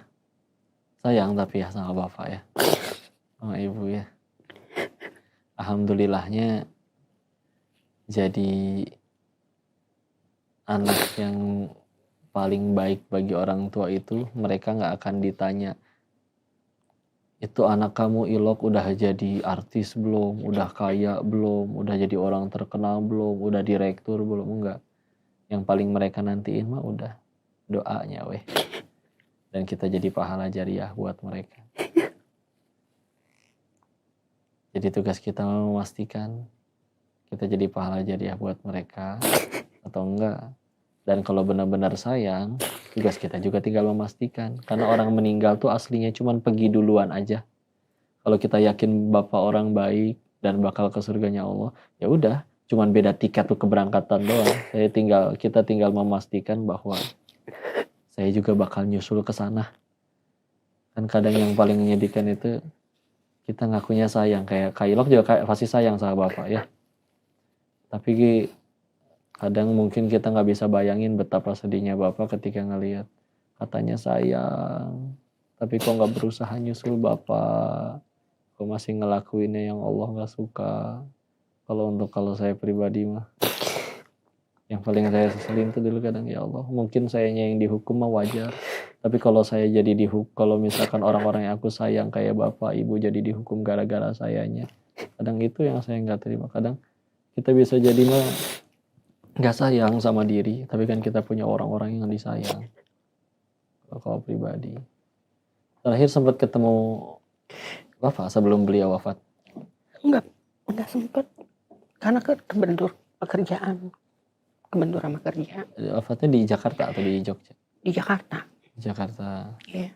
A: Sayang tapi ya sama bapak ya. Sama ibu ya. Alhamdulillahnya jadi anak yang paling baik bagi orang tua itu, mereka gak akan ditanya, itu anak kamu Ilok udah jadi artis belum, udah kaya belum, udah jadi orang terkenal belum, udah direktur belum, enggak. Yang paling mereka nantiin mah udah doanya weh. Dan kita jadi pahala jariah buat mereka. Jadi tugas kita memastikan kita jadi pahala jariah buat mereka atau enggak. Dan kalau benar-benar sayang, tugas kita juga tinggal memastikan. Karena orang meninggal tuh aslinya cuman pergi duluan aja. Kalau kita yakin bapak orang baik dan bakal ke surganya Allah, ya udah, cuman beda tiket tuh keberangkatan doang. Kita tinggal memastikan bahwa saya juga bakal nyusul ke sana. Kan kadang yang paling menyedihkan itu kita ngakunya sayang, kayak Kailok juga pasti sayang sama bapak ya. Tapi kadang mungkin kita nggak bisa bayangin betapa sedihnya bapak ketika ngelihat katanya sayang, tapi kok nggak berusaha nyusul bapak, kok masih ngelakuinnya yang Allah nggak suka. Kalau saya pribadi mah, yang paling saya seselin tuh dulu kadang, ya Allah, mungkin sayanya yang dihukum mah wajar, tapi kalau saya jadi kalau misalkan orang-orang yang aku sayang kayak bapak ibu jadi dihukum gara-gara sayanya, kadang itu yang saya nggak terima. Kadang kita bisa jadi mah nggak sayang sama diri, tapi kan kita punya orang-orang yang disayang. Kalau pribadi Terakhir sempat ketemu Bapak sebelum beliau wafat?
B: Enggak sempet. Karena kebentur pekerjaan. Kebentur sama kerja.
A: Wafatnya di Jakarta atau di Jogja?
B: Di Jakarta.
A: Jakarta.
B: Iya.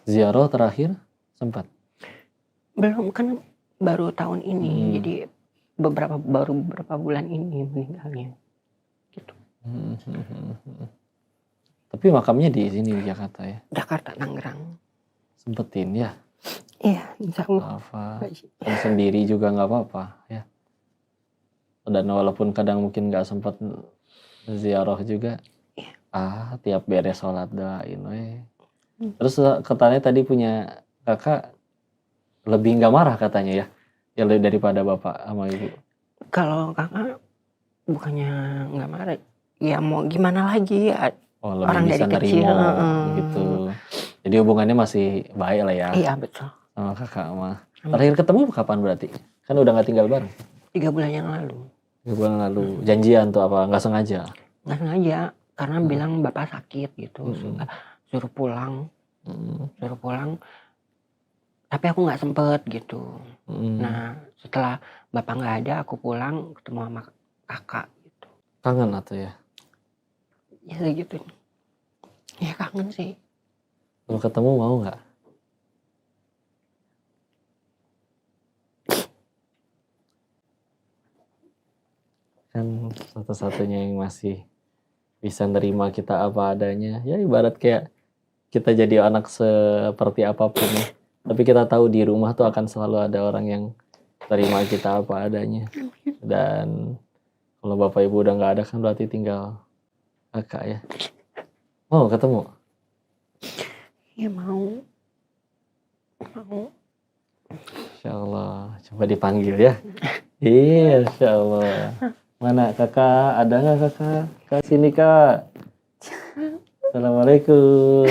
A: Ziarah terakhir sempat?
B: Belum, kan baru tahun ini. Jadi baru beberapa bulan ini meninggalnya. Gitu.
A: Tapi makamnya di sini di Jakarta ya?
B: Jakarta, Tangerang.
A: Sempetin ya?
B: Iya, insya Allah.
A: Kan sendiri juga nggak apa-apa ya. Dan walaupun kadang mungkin nggak sempat ziarah juga, tiap beres sholat doain we. Terus katanya tadi punya kakak lebih nggak marah katanya ya daripada bapak sama ibu.
B: Kalau kakak bukannya nggak marah, ya mau gimana lagi ya. Orang dari kecil
A: gitu. Jadi hubungannya masih baik lah ya.
B: Iya betul.
A: Sama kakak mah. Terakhir ketemu kapan berarti? Kan udah nggak tinggal bareng.
B: 3 bulan yang lalu.
A: 3 bulan lalu. Janjian tuh apa? Nggak sengaja?
B: Nggak sengaja. Karena bilang bapak sakit gitu. Suruh pulang. Suruh pulang. Tapi aku nggak sempet gitu. Nah setelah bapak nggak ada, aku pulang ketemu sama kakak gitu.
A: Kangen atau ya?
B: Ya gitu. Ya kangen sih.
A: Kalau ketemu mau nggak? Kan satu-satunya yang masih bisa nerima kita apa adanya. Ya ibarat kayak kita jadi anak seperti apapun ya. Tapi kita tahu di rumah tuh akan selalu ada orang yang terima kita apa adanya. Dan kalau bapak ibu udah nggak ada kan berarti tinggal kakak ya. Mau ketemu?
B: Ya mau.
A: Insya Allah. Coba dipanggil ya. Iya, Insya Allah. Mana kakak? Ada nggak kakak? Kak sini kak. Assalamualaikum.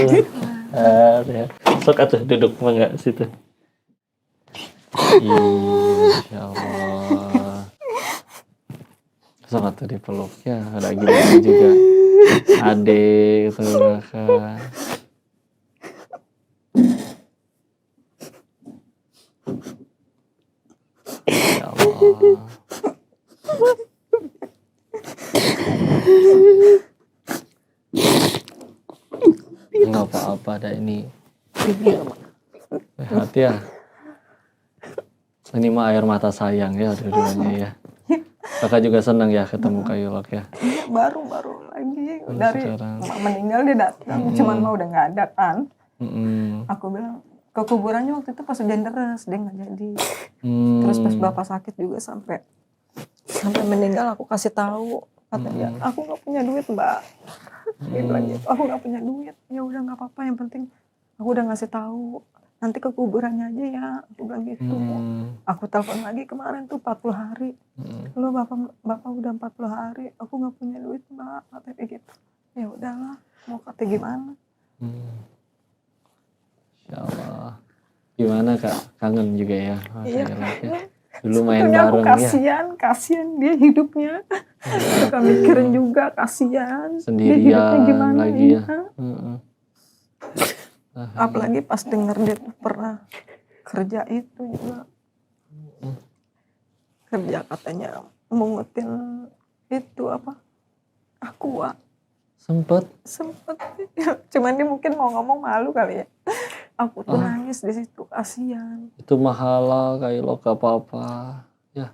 A: Ya. Sok atuh duduk mangga situ. Insya Allah. Sok atuh dipeluk ya. Ada gini juga. Adik tuh kakak. Ya Allah. Nggak apa-apa ada ini. Hati ya. Ini mah air mata sayang ya dua-duanya ya. Kakak juga senang ya ketemu Kak Yulok ya.
C: Iya baru lagi dari emak meninggal dia datang, cuman mah udah nggak ada kan. Aku bilang ke kuburannya waktu itu pas hujan deras dia nggak jadi. Terus pas bapak sakit juga sampai meninggal aku kasih tahu katanya aku nggak punya duit mbak. Dia bilang gitu, aku nggak punya duit. Ya udah nggak apa-apa, yang penting aku udah ngasih tahu. Nanti ke kuburannya aja ya, aku bilang gitu. Aku telepon lagi kemarin tuh 40 hari. Lo bapak udah 40 hari, aku nggak punya duit mbak, katanya gitu. Ya udahlah, mau kata gimana?
A: Insya Allah. Gimana kak, kangen juga ya?
C: Iya.
A: Dulu main
C: sebetulnya
A: bareng
C: aku kasihan dia hidupnya. Suka mikirin juga, kasihan.
A: Sendirian
C: dia hidupnya gimana
A: lagi ya.
C: Apalagi pas denger dia tuh pernah kerja itu juga. Kerja katanya mengutin itu apa? Aqua.
A: Sempet.
C: Cuman dia mungkin mau ngomong malu kali ya. Aku tuh nangis di situ, kasihan.
A: Itu mahala kayak lo gak apa-apa ya.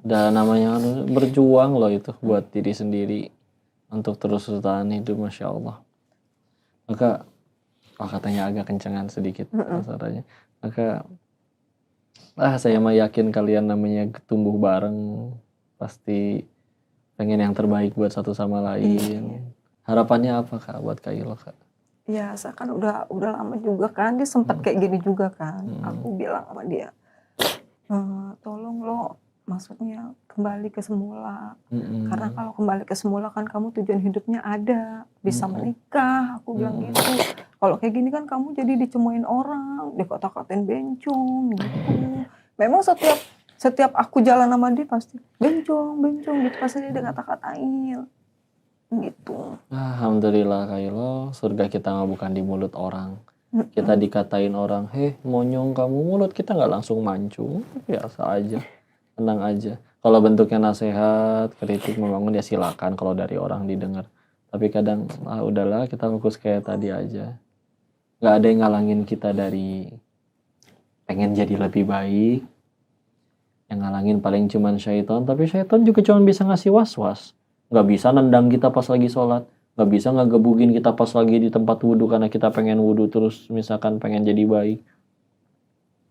A: Dan namanya berjuang loh itu buat diri sendiri untuk terus bertahan hidup, Masya Allah. Maka katanya agak kencengan sedikit suaranya. Maka saya mah yakin kalian namanya tumbuh bareng pasti pengen yang terbaik buat satu sama lain. Harapannya apa kak buat Kak Ilo kak?
C: Ya, saya kan udah lama juga kan, dia sempat kayak gini juga kan. Aku bilang sama dia, tolong lo, maksudnya kembali ke semula. Karena kalau kembali ke semula kan kamu tujuan hidupnya ada, bisa menikah. Aku bilang gitu. Kalau kayak gini kan kamu jadi dicemuin orang, dikata-katain bencong gitu. Memang setiap aku jalan sama dia pasti bencong gitu, pasti dia kata-katain. gitu.
A: Alhamdulillah Kailo, surga kita mah bukan di mulut orang. Kita dikatain orang, monyong kamu, mulut kita nggak langsung mancung, biasa aja, tenang aja. Kalau bentuknya nasihat, kritik, membangun ya silakan kalau dari orang didengar. Tapi kadang, udahlah kita fokus kayak tadi aja. Nggak ada yang ngalangin kita dari pengen jadi lebih baik. Yang ngalangin paling cuman syaitan, tapi syaitan juga cuma bisa ngasih was-was. Nggak bisa nendang kita pas lagi sholat, nggak bisa ngegebugin kita pas lagi di tempat wudhu karena kita pengen wudhu terus misalkan pengen jadi baik.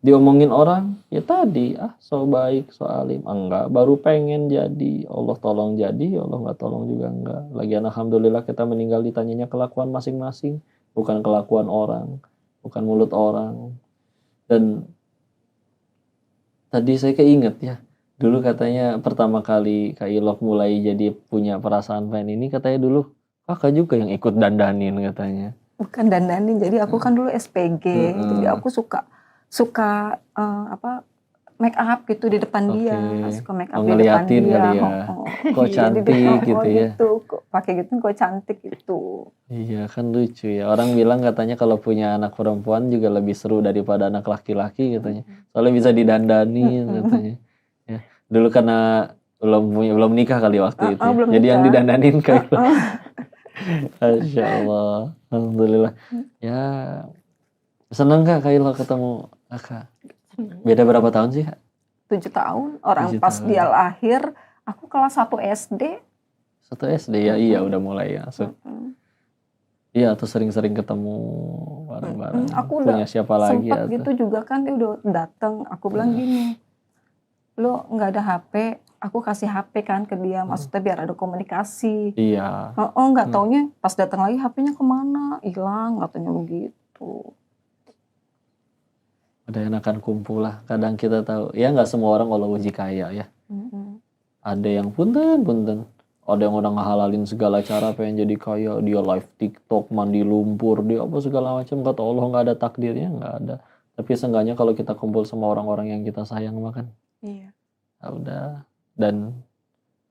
A: Diomongin orang, ya tadi, so baik, so alim, enggak, baru pengen jadi, Allah tolong jadi, Allah nggak tolong juga enggak. Lagian alhamdulillah kita meninggal ditanyanya kelakuan masing-masing, bukan kelakuan orang, bukan mulut orang. Dan tadi saya keinget ya, dulu katanya pertama kali Kak Ilok mulai jadi punya perasaan pengen ini, katanya dulu kakak juga yang ikut dandanin katanya.
C: Bukan dandanin, jadi aku kan dulu SPG, jadi aku suka make up gitu di depan dia, suka make up di depan dia.
A: Kali ya. Kok cantik gitu ya.
C: Gitu, pakai gitu kok cantik gitu.
A: Iya kan lucu ya. Orang bilang katanya kalau punya anak perempuan juga lebih seru daripada anak laki-laki katanya. Soalnya bisa didandanin katanya. Ya. Dulu karena belum nikah kali waktu itu. Jadi nikah. Yang didandanin kayak Masya Allah. Alhamdulillah. Ya seneng Kak Kaila ketemu Kakak? Beda berapa tahun sih Kak?
C: 7 tahun. Orang 7 pas tahun. Dia lahir, aku kelas 1 SD.
A: 1 SD ya, iya udah mulai ya. Iya, atau sering-sering ketemu bareng-bareng.
C: Aku
A: punya siapa lagi
C: ya? Sempet gitu juga kan, dia udah dateng. Aku bilang gini, lo nggak ada HP, aku kasih HP kan ke dia, maksudnya biar ada komunikasi.
A: Iya.
C: Nggak taunya pas datang lagi HP-nya kemana, hilang katanya begitu.
A: Ada yang akan kumpul lah. Kadang kita tahu, ya nggak semua orang Allah uji kaya ya. Ada yang punten. Ada yang udah ngehalalin segala cara pengen jadi kaya. Dia live TikTok, mandi lumpur, dia apa segala macam. Kata Allah nggak ada takdirnya, nggak ada. Tapi seenggaknya kalau kita kumpul sama orang-orang yang kita sayang makan.
C: Iya.
A: Nah, udah. Dan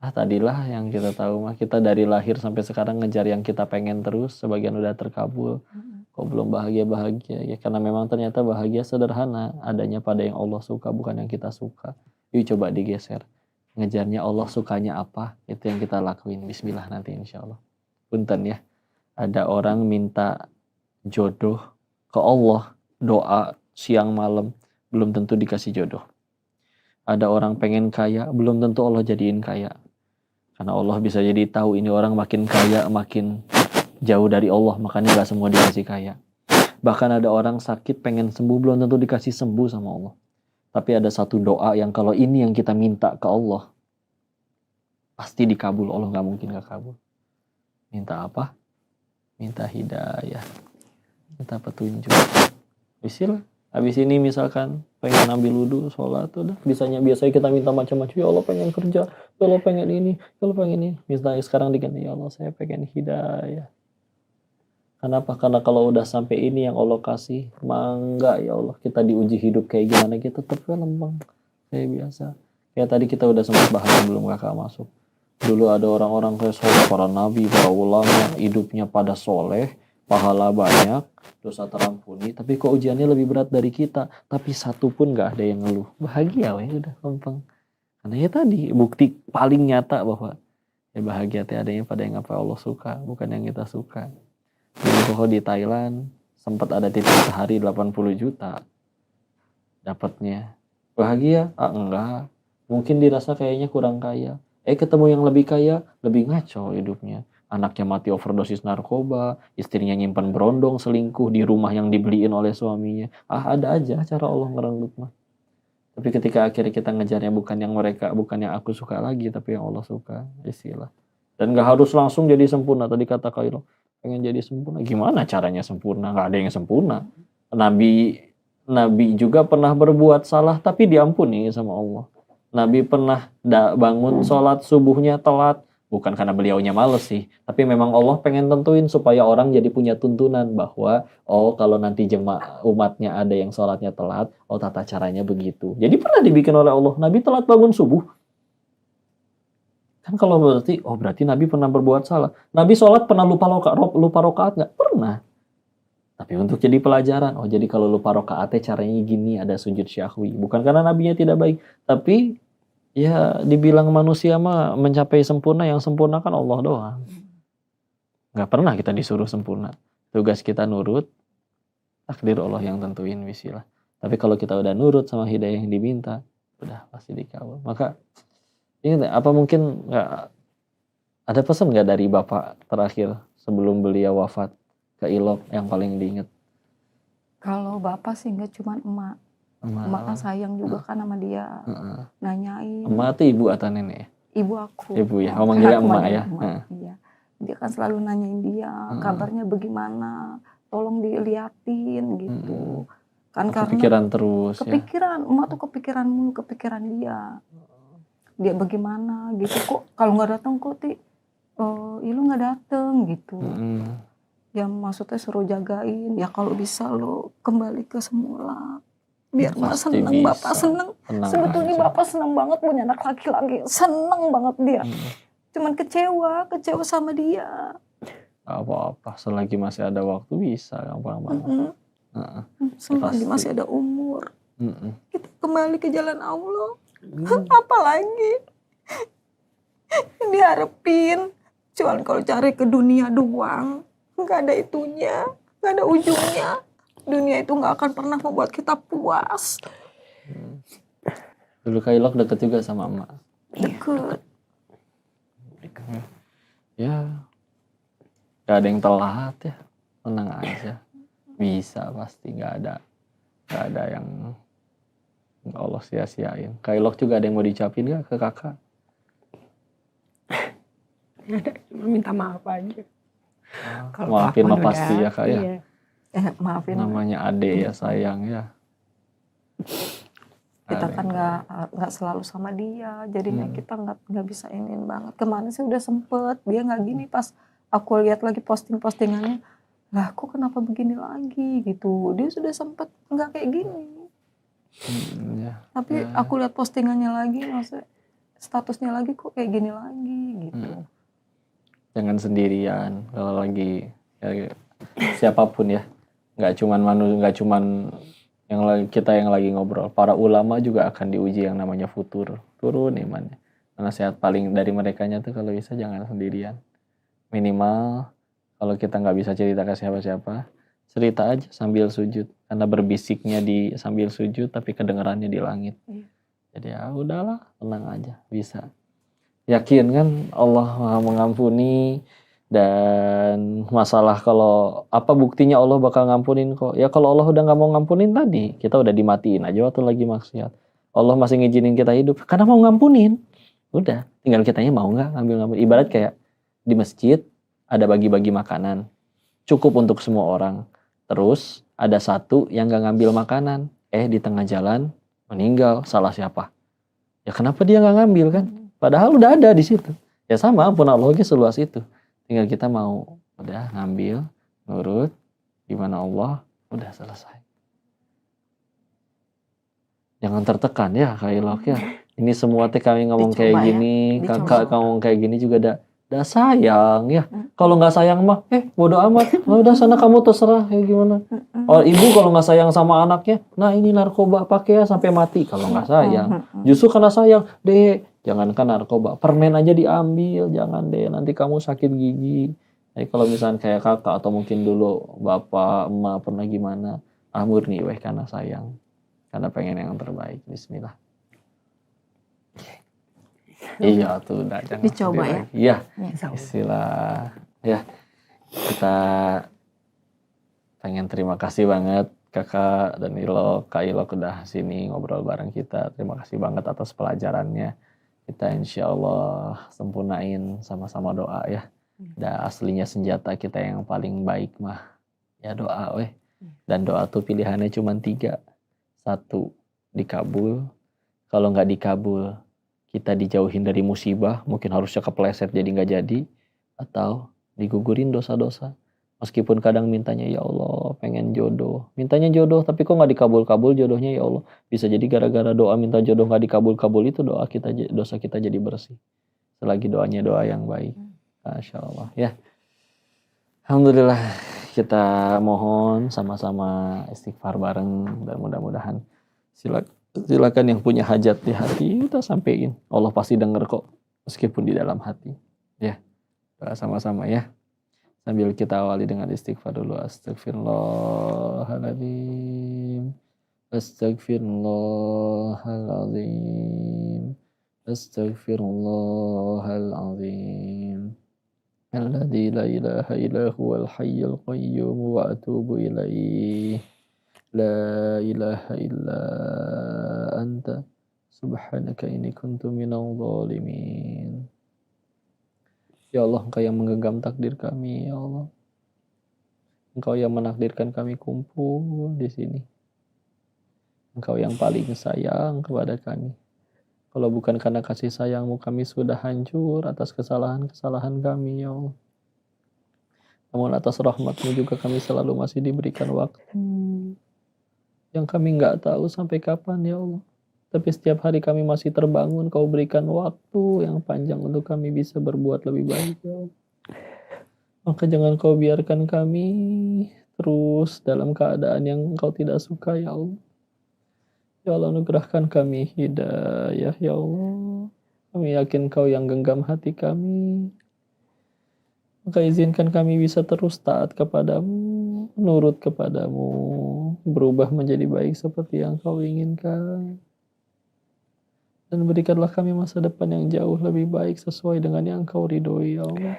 A: tadilah yang kita tahu mah, kita dari lahir sampai sekarang ngejar yang kita pengen terus. Sebagian udah terkabul. Kok belum bahagia ya, karena memang ternyata bahagia sederhana, adanya pada yang Allah suka bukan yang kita suka. Yuk coba digeser, ngejarnya Allah sukanya apa, itu yang kita lakuin. Bismillah nanti insya Allah. Punten ya, ada orang minta jodoh ke Allah, doa siang malam, belum tentu dikasih jodoh. Ada orang pengen kaya, belum tentu Allah jadiin kaya, karena Allah bisa jadi tahu ini orang makin kaya makin jauh dari Allah, makanya gak semua dikasih kaya. Bahkan ada orang sakit pengen sembuh, belum tentu dikasih sembuh sama Allah. Tapi ada satu doa yang kalau ini yang kita minta ke Allah, pasti dikabul. Allah gak mungkin gak kabul. Minta apa? Minta hidayah, minta petunjuk. Bismillah. Habis ini misalkan pengen ambil wudhu, sholat, udah. Biasanya kita minta macam-macam. Ya Allah pengen kerja, ya Allah pengen ini, ya Allah pengen ini. Misalnya sekarang diganti, ya Allah saya pengen hidayah. Kenapa? Karena kalau udah sampai ini yang Allah kasih, mangga ya Allah, kita diuji hidup kayak gimana, kita tetap lempeng kayak biasa. Kayak tadi kita udah sempat bahas sebelum Kakak masuk. Dulu ada orang-orang kayak soleh, para nabi, para ulama, hidupnya pada soleh, pahala banyak, dosa terampuni, tapi kok ujiannya lebih berat dari kita. Tapi satu pun gak ada yang ngeluh. Bahagia weh, udah lempeng. Karena ya tadi, bukti paling nyata bahwa ya bahagia adanya pada yang apa Allah suka, bukan yang kita suka. Di Thailand sempat ada titik sehari 80 juta dapatnya. Bahagia? Enggak. Mungkin dirasa kayaknya kurang kaya. Ketemu yang lebih kaya, lebih ngaco hidupnya. Anaknya mati overdosis narkoba, istrinya nyimpan berondong, selingkuh di rumah yang dibeliin oleh suaminya. Ada aja cara Allah ngerenggut mah. Tapi ketika akhirnya kita ngejarnya bukan yang mereka, bukan yang aku suka lagi, tapi yang Allah suka, istilah. Dan gak harus langsung jadi sempurna. Tadi kata Kailo, pengen jadi sempurna. Gimana caranya sempurna? Gak ada yang sempurna. Nabi juga pernah berbuat salah, tapi diampuni sama Allah. Nabi pernah bangun sholat subuhnya telat. Bukan karena beliaunya males sih, tapi memang Allah pengen tentuin supaya orang jadi punya tuntunan bahwa kalau nanti umatnya ada yang sholatnya telat, tata caranya begitu. Jadi pernah dibikin oleh Allah, Nabi telat bangun subuh. Kan kalau berarti Nabi pernah berbuat salah. Nabi sholat pernah lupa rokaat nggak? Pernah. Tapi untuk jadi pelajaran, jadi kalau lupa rokaatnya caranya gini, ada sujud syahwi. Bukan karena nabinya tidak baik, tapi ya dibilang manusia mah mencapai sempurna, yang sempurna kan Allah doang. Nggak pernah kita disuruh sempurna. Tugas kita nurut, takdir Allah yang tentuin, bismillah. Tapi kalau kita udah nurut sama hidayah yang diminta, udah pasti dikabul. Maka ini apa mungkin nggak ada pesan nggak dari Bapak terakhir sebelum beliau wafat ke Ilok yang paling diingat?
C: Kalau Bapak sih nggak cuma emak. Emak kan sayang juga kan sama dia. Nanyain.
A: Emak itu ibu atau nenek?
C: Ibu aku.
A: Ibu ya, manggilnya emak ya.
C: Iya. Dia kan selalu nanyain dia, kabarnya bagaimana, tolong diliatin gitu. Kan
A: kepikiran
C: karena
A: terus
C: kepikiran, emak tuh kepikiran mulu, kepikiran dia. Dia bagaimana gitu, kok kalau nggak datang kok lu nggak dateng gitu. Ya maksudnya suruh jagain, ya kalau bisa lo kembali ke semula. Biar emak seneng, bisa. Bapak seneng. Sebetulnya aja. Bapak seneng banget punya anak laki-laki, seneng banget dia. Cuman kecewa sama dia.
A: Apa-apa, selagi masih ada waktu bisa gampang-gampang.
C: Selagi masih ada umur. Kita kembali ke jalan Allah. Apalagi diharapin. Cuman kalau cari ke dunia doang, nggak ada itunya, nggak ada ujungnya. Dunia itu nggak akan pernah membuat kita puas.
A: Dulu Kailok deket juga sama emak.
C: Deket.
A: Ya, gak ada yang telat ya, tenang aja. Bisa pasti, gak ada yang Allah sia-siain. Kailok juga ada yang mau diucapin gak ke kakak?
D: Gak ada, cuma minta maaf aja.
A: Maafin mah pasti ya kak ya.
C: Iya. Maafin.
A: Namanya ade ya, sayang ya.
C: Kita kan nggak selalu sama dia, jadinya kita nggak bisa iniin banget. Kemarin sih udah sempet dia nggak gini, pas aku lihat lagi postingannya, lah kok kenapa begini lagi gitu. Dia sudah sempet nggak kayak gini. Tapi aku lihat postingannya lagi, maksudnya statusnya lagi kok kayak gini lagi gitu.
A: Jangan sendirian kalau lagi ya, siapapun ya, nggak cuman kita yang lagi ngobrol, para ulama juga akan diuji yang namanya futur, turun imannya. Nasihat paling dari merekanya tuh kalau bisa jangan sendirian. Minimal kalau kita nggak bisa cerita ke siapa-siapa, cerita aja sambil sujud, karena berbisiknya sambil sujud tapi kedengarannya di langit. Jadi ya udahlah, tenang aja, bisa. Yakin kan Allah Maha mengampuni. Dan masalah kalau apa buktinya Allah bakal ngampunin kok. Ya kalau Allah udah gak mau ngampunin tadi, kita udah dimatiin aja waktu lagi maksiat. Allah masih ngizinin kita hidup karena mau ngampunin. Udah, tinggal kitanya mau gak ngambil. Ibarat kayak di masjid ada bagi-bagi makanan. Cukup untuk semua orang. Terus ada satu yang gak ngambil makanan. Di tengah jalan meninggal, salah siapa? Ya kenapa dia gak ngambil kan? Padahal udah ada di situ. Ya sama, ampun Allahnya seluas itu. Tinggal kita mau udah ngambil, nurut, gimana Allah, udah selesai. Jangan tertekan ya Kailok ya. Ini semua kami ngomong kayak gini, kakak ngomong kayak gini juga udah sayang ya. Kalau nggak sayang mah, bodo amat. Udah sana kamu terserah kayak gimana. Oh ibu kalau nggak sayang sama anaknya, nah ini narkoba pakai ya sampai mati. Kalau nggak sayang, justru karena sayang, deh. Jangankan narkoba, permen aja diambil, jangan deh, nanti kamu sakit gigi. Jadi kalau misalnya kayak kakak atau mungkin dulu bapak, emak pernah gimana, murni karena sayang, karena pengen yang terbaik. Bismillah. Iya tuh, udah jangan
C: dicoba ya.
A: Iya, Bismillah. Ya, kita pengen terima kasih banget kakak dan Kak Ilok udah sini ngobrol bareng kita. Terima kasih banget atas pelajarannya. Kita insya Allah sempurnain sama-sama doa ya. Dan aslinya senjata kita yang paling baik mah ya doa weh. Dan doa tuh pilihannya cuma 3. 1, dikabul. Kalau nggak dikabul, kita dijauhin dari musibah. Mungkin harusnya kepleset jadi nggak jadi. Atau digugurin dosa-dosa. Meskipun kadang mintanya ya Allah pengen jodoh. Mintanya jodoh tapi kok gak dikabul-kabul jodohnya ya Allah. Bisa jadi gara-gara doa minta jodoh gak dikabul-kabul itu dosa kita jadi bersih. selagi doanya doa yang baik. Masya Allah ya. Alhamdulillah, kita mohon sama-sama istighfar bareng dan mudah-mudahan silakan yang punya hajat di hati kita sampein. Allah pasti dengar kok meskipun di dalam hati. Ya, doa sama-sama ya. Sambil kita awali dengan istighfar dulu. Astagfirullahaladzim. Astagfirullahaladzim. Astagfirullahaladzim. Alladzi la ilaha illa huwal hayyul qayyum wa atubu ilaih. La ilaha illa anta subhanaka inni kuntu minadh dhalimin. Ya Allah, Engkau yang menggenggam takdir kami, ya Allah. Engkau yang menakdirkan kami kumpul di sini. Engkau yang paling sayang kepada kami. Kalau bukan karena kasih sayang-Mu, kami sudah hancur atas kesalahan-kesalahan kami, ya Allah. Namun atas rahmat-Mu juga kami selalu masih diberikan waktu yang kami nggak tahu sampai kapan, ya Allah. Tapi setiap hari kami masih terbangun, Kau berikan waktu yang panjang untuk kami bisa berbuat lebih baik, ya Allah. Maka jangan Kau biarkan kami terus dalam keadaan yang Kau tidak suka, ya Allah. Ya Allah, anugerahkan kami hidayah, ya Allah. Kami yakin Kau yang genggam hati kami. Maka izinkan kami bisa terus taat kepadamu, nurut kepadamu, berubah menjadi baik seperti yang Kau inginkan. Dan berikanlah kami masa depan yang jauh lebih baik sesuai dengan yang Kau ridhoi, ya Allah.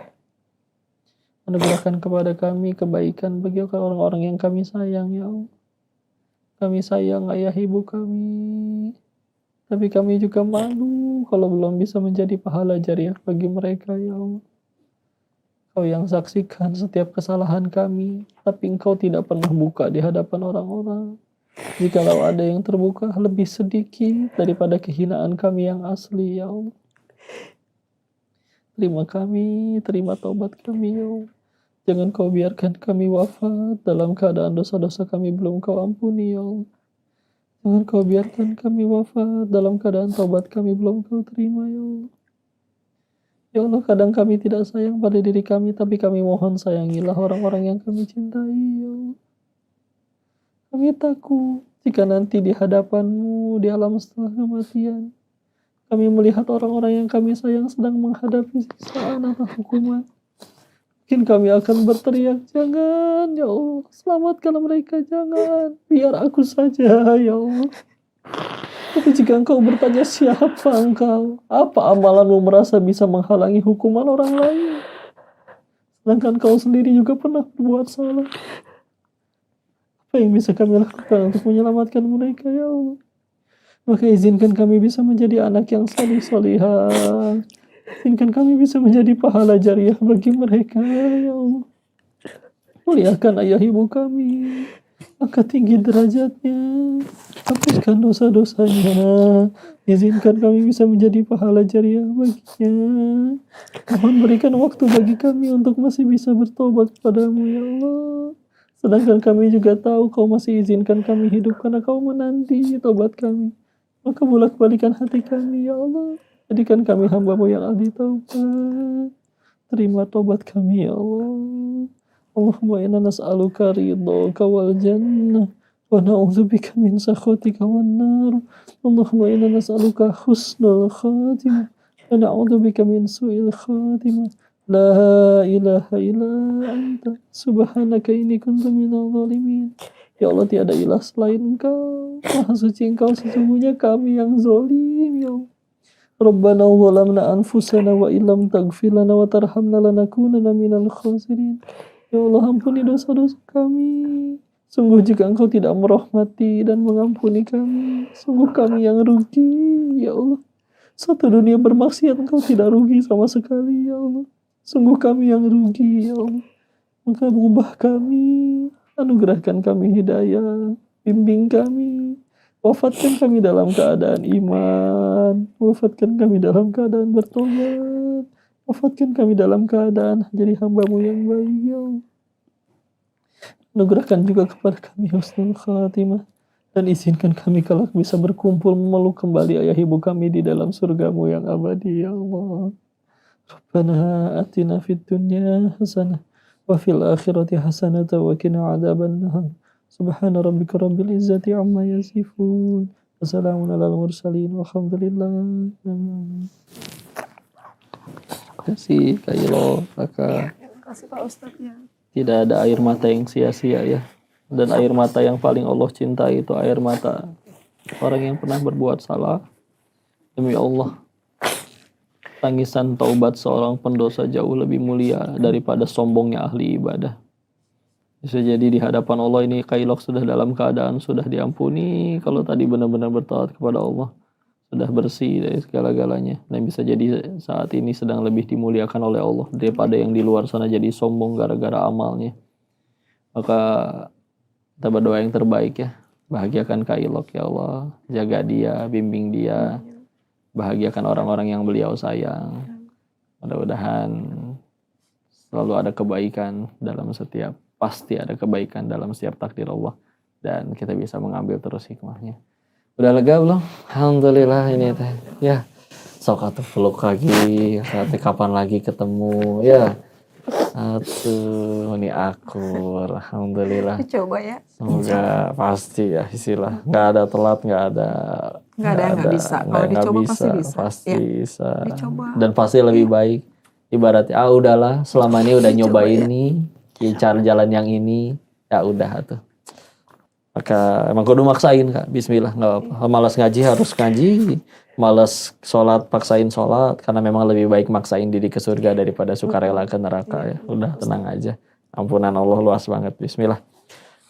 A: Anugerahkan kepada kami kebaikan bagi orang-orang yang kami sayang, ya Allah. Kami sayang ayah ibu kami, tapi kami juga malu kalau belum bisa menjadi pahala jariah bagi mereka, ya Allah. Kau yang saksikan setiap kesalahan kami, tapi Engkau tidak pernah buka di hadapan orang-orang. Jikalau ada yang terbuka lebih sedikit daripada kehinaan kami yang asli, ya Allah. Terima kami, terima taubat kami, ya Allah. Jangan Kau biarkan kami wafat dalam keadaan dosa-dosa kami belum Kau ampuni, ya Allah. Jangan Kau biarkan kami wafat dalam keadaan taubat kami belum Kau terima, ya Allah. Ya Allah, kadang kami tidak sayang pada diri kami, tapi kami mohon sayangilah orang-orang yang kami cintai, ya Allah. Kami takut jika nanti di hadapan-Mu di alam setelah kematian, kami melihat orang-orang yang kami sayang sedang menghadapi siksaan atau hukuman. Mungkin kami akan berteriak, jangan, ya Allah, selamatkan mereka, jangan, biar aku saja, ya Allah. Tapi jika Engkau bertanya siapa Engkau, apa amalanmu merasa bisa menghalangi hukuman orang lain? Sedangkan Kau sendiri juga pernah berbuat salah. Apa yang bisa kami lakukan untuk menyelamatkan mereka, ya Allah? Maka izinkan kami bisa menjadi anak yang salih-salihah. Izinkan kami bisa menjadi pahala jariah bagi mereka, ya Allah. Muliakan ayah ibu kami, angkat tinggi derajatnya, hapuskan dosa-dosanya. Izinkan kami bisa menjadi pahala jariah baginya. Mohon berikan waktu bagi kami untuk masih bisa bertobat kepadamu, ya Allah. Sedangkan kami juga tahu Kau masih izinkan kami hidup karena Kau menanti tobat kami. Maka bolak-balikan hati kami, ya Allah. Jadikan kami hamba-Mu yang ahli taubat. Terima tobat kami, ya Allah. Allahumma inna nas'aluka ridhaka wal jannah wa na'udzubika min sakhatika wan nar. Allahumma inna nas'aluka husnul khatimah wa na'udzubika min su'il khatimah. La ilaha illa anta subhanaka inni kuntu minadh dhalimin. Ya Allah, tiada ilah selain Engkau. Maha suci Engkau, sesungguhnya kami yang zalim, ya Allah. Rabbana zalamna anfusana wa illam taghfir lana wa tarhamna lanakunanna minal khasirin. Ya Allah, ampuni dosa-dosa kami. Sungguh jika Engkau tidak merahmati dan mengampuni kami, sungguh kami yang rugi, ya Allah. Satu dunia bermaksiat Engkau tidak rugi sama sekali, ya Allah. Sungguh kami yang rugi, ya Allah. Maka berubah kami, anugerahkan kami hidayah, bimbing kami. Wafatkan kami dalam keadaan iman. Wafatkan kami dalam keadaan bertobat. Wafatkan kami dalam keadaan jadi hamba-Mu yang baik, ya Allah. Anugerahkan juga kepada kami husnul khatimah. Dan izinkan kami kelak bisa berkumpul memeluk kembali ayah ibu kami di dalam surga-Mu yang abadi, ya Allah. Rabbana atina fid dunya hasanah wa fil akhirati hasanah wa qina adzabannar. Subhana rabbika rabbil izzati amma yasifun. Wassalamun alal mursalin walhamdulillah. Terima kasih Kak Ilo, Kakak.
C: Terima kasih Pak Ustadz ya.
A: Tidak ada air mata yang sia-sia ya. Dan air mata yang paling Allah cintai itu air mata orang yang pernah berbuat salah. Demi Allah, tangisan taubat seorang pendosa jauh lebih mulia daripada sombongnya ahli ibadah. Bisa jadi di hadapan Allah ini Kailok sudah dalam keadaan sudah diampuni kalau tadi benar-benar bertaat kepada Allah. Sudah bersih dari segala-galanya. Dan bisa jadi saat ini sedang lebih dimuliakan oleh Allah daripada yang di luar sana jadi sombong gara-gara amalnya. Maka kita berdoa yang terbaik ya. Bahagiakan Kailok ya Allah. Jaga dia, bimbing dia. Bahagiakan orang-orang yang beliau sayang. Mudah-mudahan selalu ada kebaikan dalam setiap, pasti ada kebaikan dalam setiap takdir Allah. Dan kita bisa mengambil terus hikmahnya. Udah lega belum? Alhamdulillah ini teh. Ya, sok atuh peluk lagi. Nanti kapan lagi ketemu? Ya. Ini akur. Alhamdulillah.
C: Coba ya.
A: Semoga pasti ya istilah. Nggak ada telat, nggak ada
C: yang nggak bisa. Kalau dicoba pasti bisa.
A: Pasti bisa.
C: Dicoba.
A: Dan pasti lebih baik. Ibaratnya udahlah selama ini udah nyobain nih. Cari jalan yang ini. Ya udah tuh. Maka emang kudu maksain Kak, bismillah, nggak apa-apa. Malas ngaji harus ngaji, malas sholat paksain sholat, karena memang lebih baik maksain diri ke surga daripada sukarela ke neraka ya. Udah tenang aja, ampunan Allah luas banget, bismillah.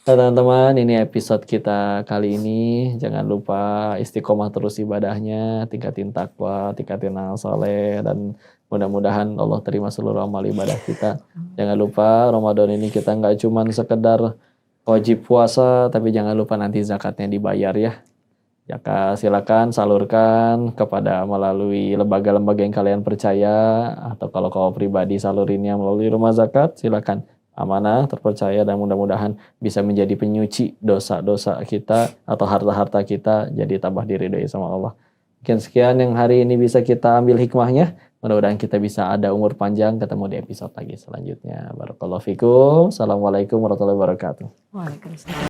A: Nah, teman-teman, ini episode kita kali ini. Jangan lupa istiqomah terus ibadahnya, tingkatin takwa, tingkatin amal saleh, dan mudah-mudahan Allah terima seluruh amal ibadah kita. Jangan lupa Ramadan ini kita nggak cuman sekedar wajib puasa, tapi jangan lupa nanti zakatnya dibayar ya. Ya silakan salurkan kepada melalui lembaga-lembaga yang kalian percaya, atau kalau kau pribadi salurinnya melalui rumah zakat, silakan. Amanah, terpercaya, dan mudah-mudahan bisa menjadi penyuci dosa-dosa kita atau harta-harta kita jadi tambah diridhoi sama Allah. Mungkin sekian yang hari ini bisa kita ambil hikmahnya. Mudah-mudahan kita bisa ada umur panjang, ketemu di episode lagi selanjutnya. Barakallahu fikum. Assalamualaikum warahmatullahi wabarakatuh.
C: Waalaikumsalam.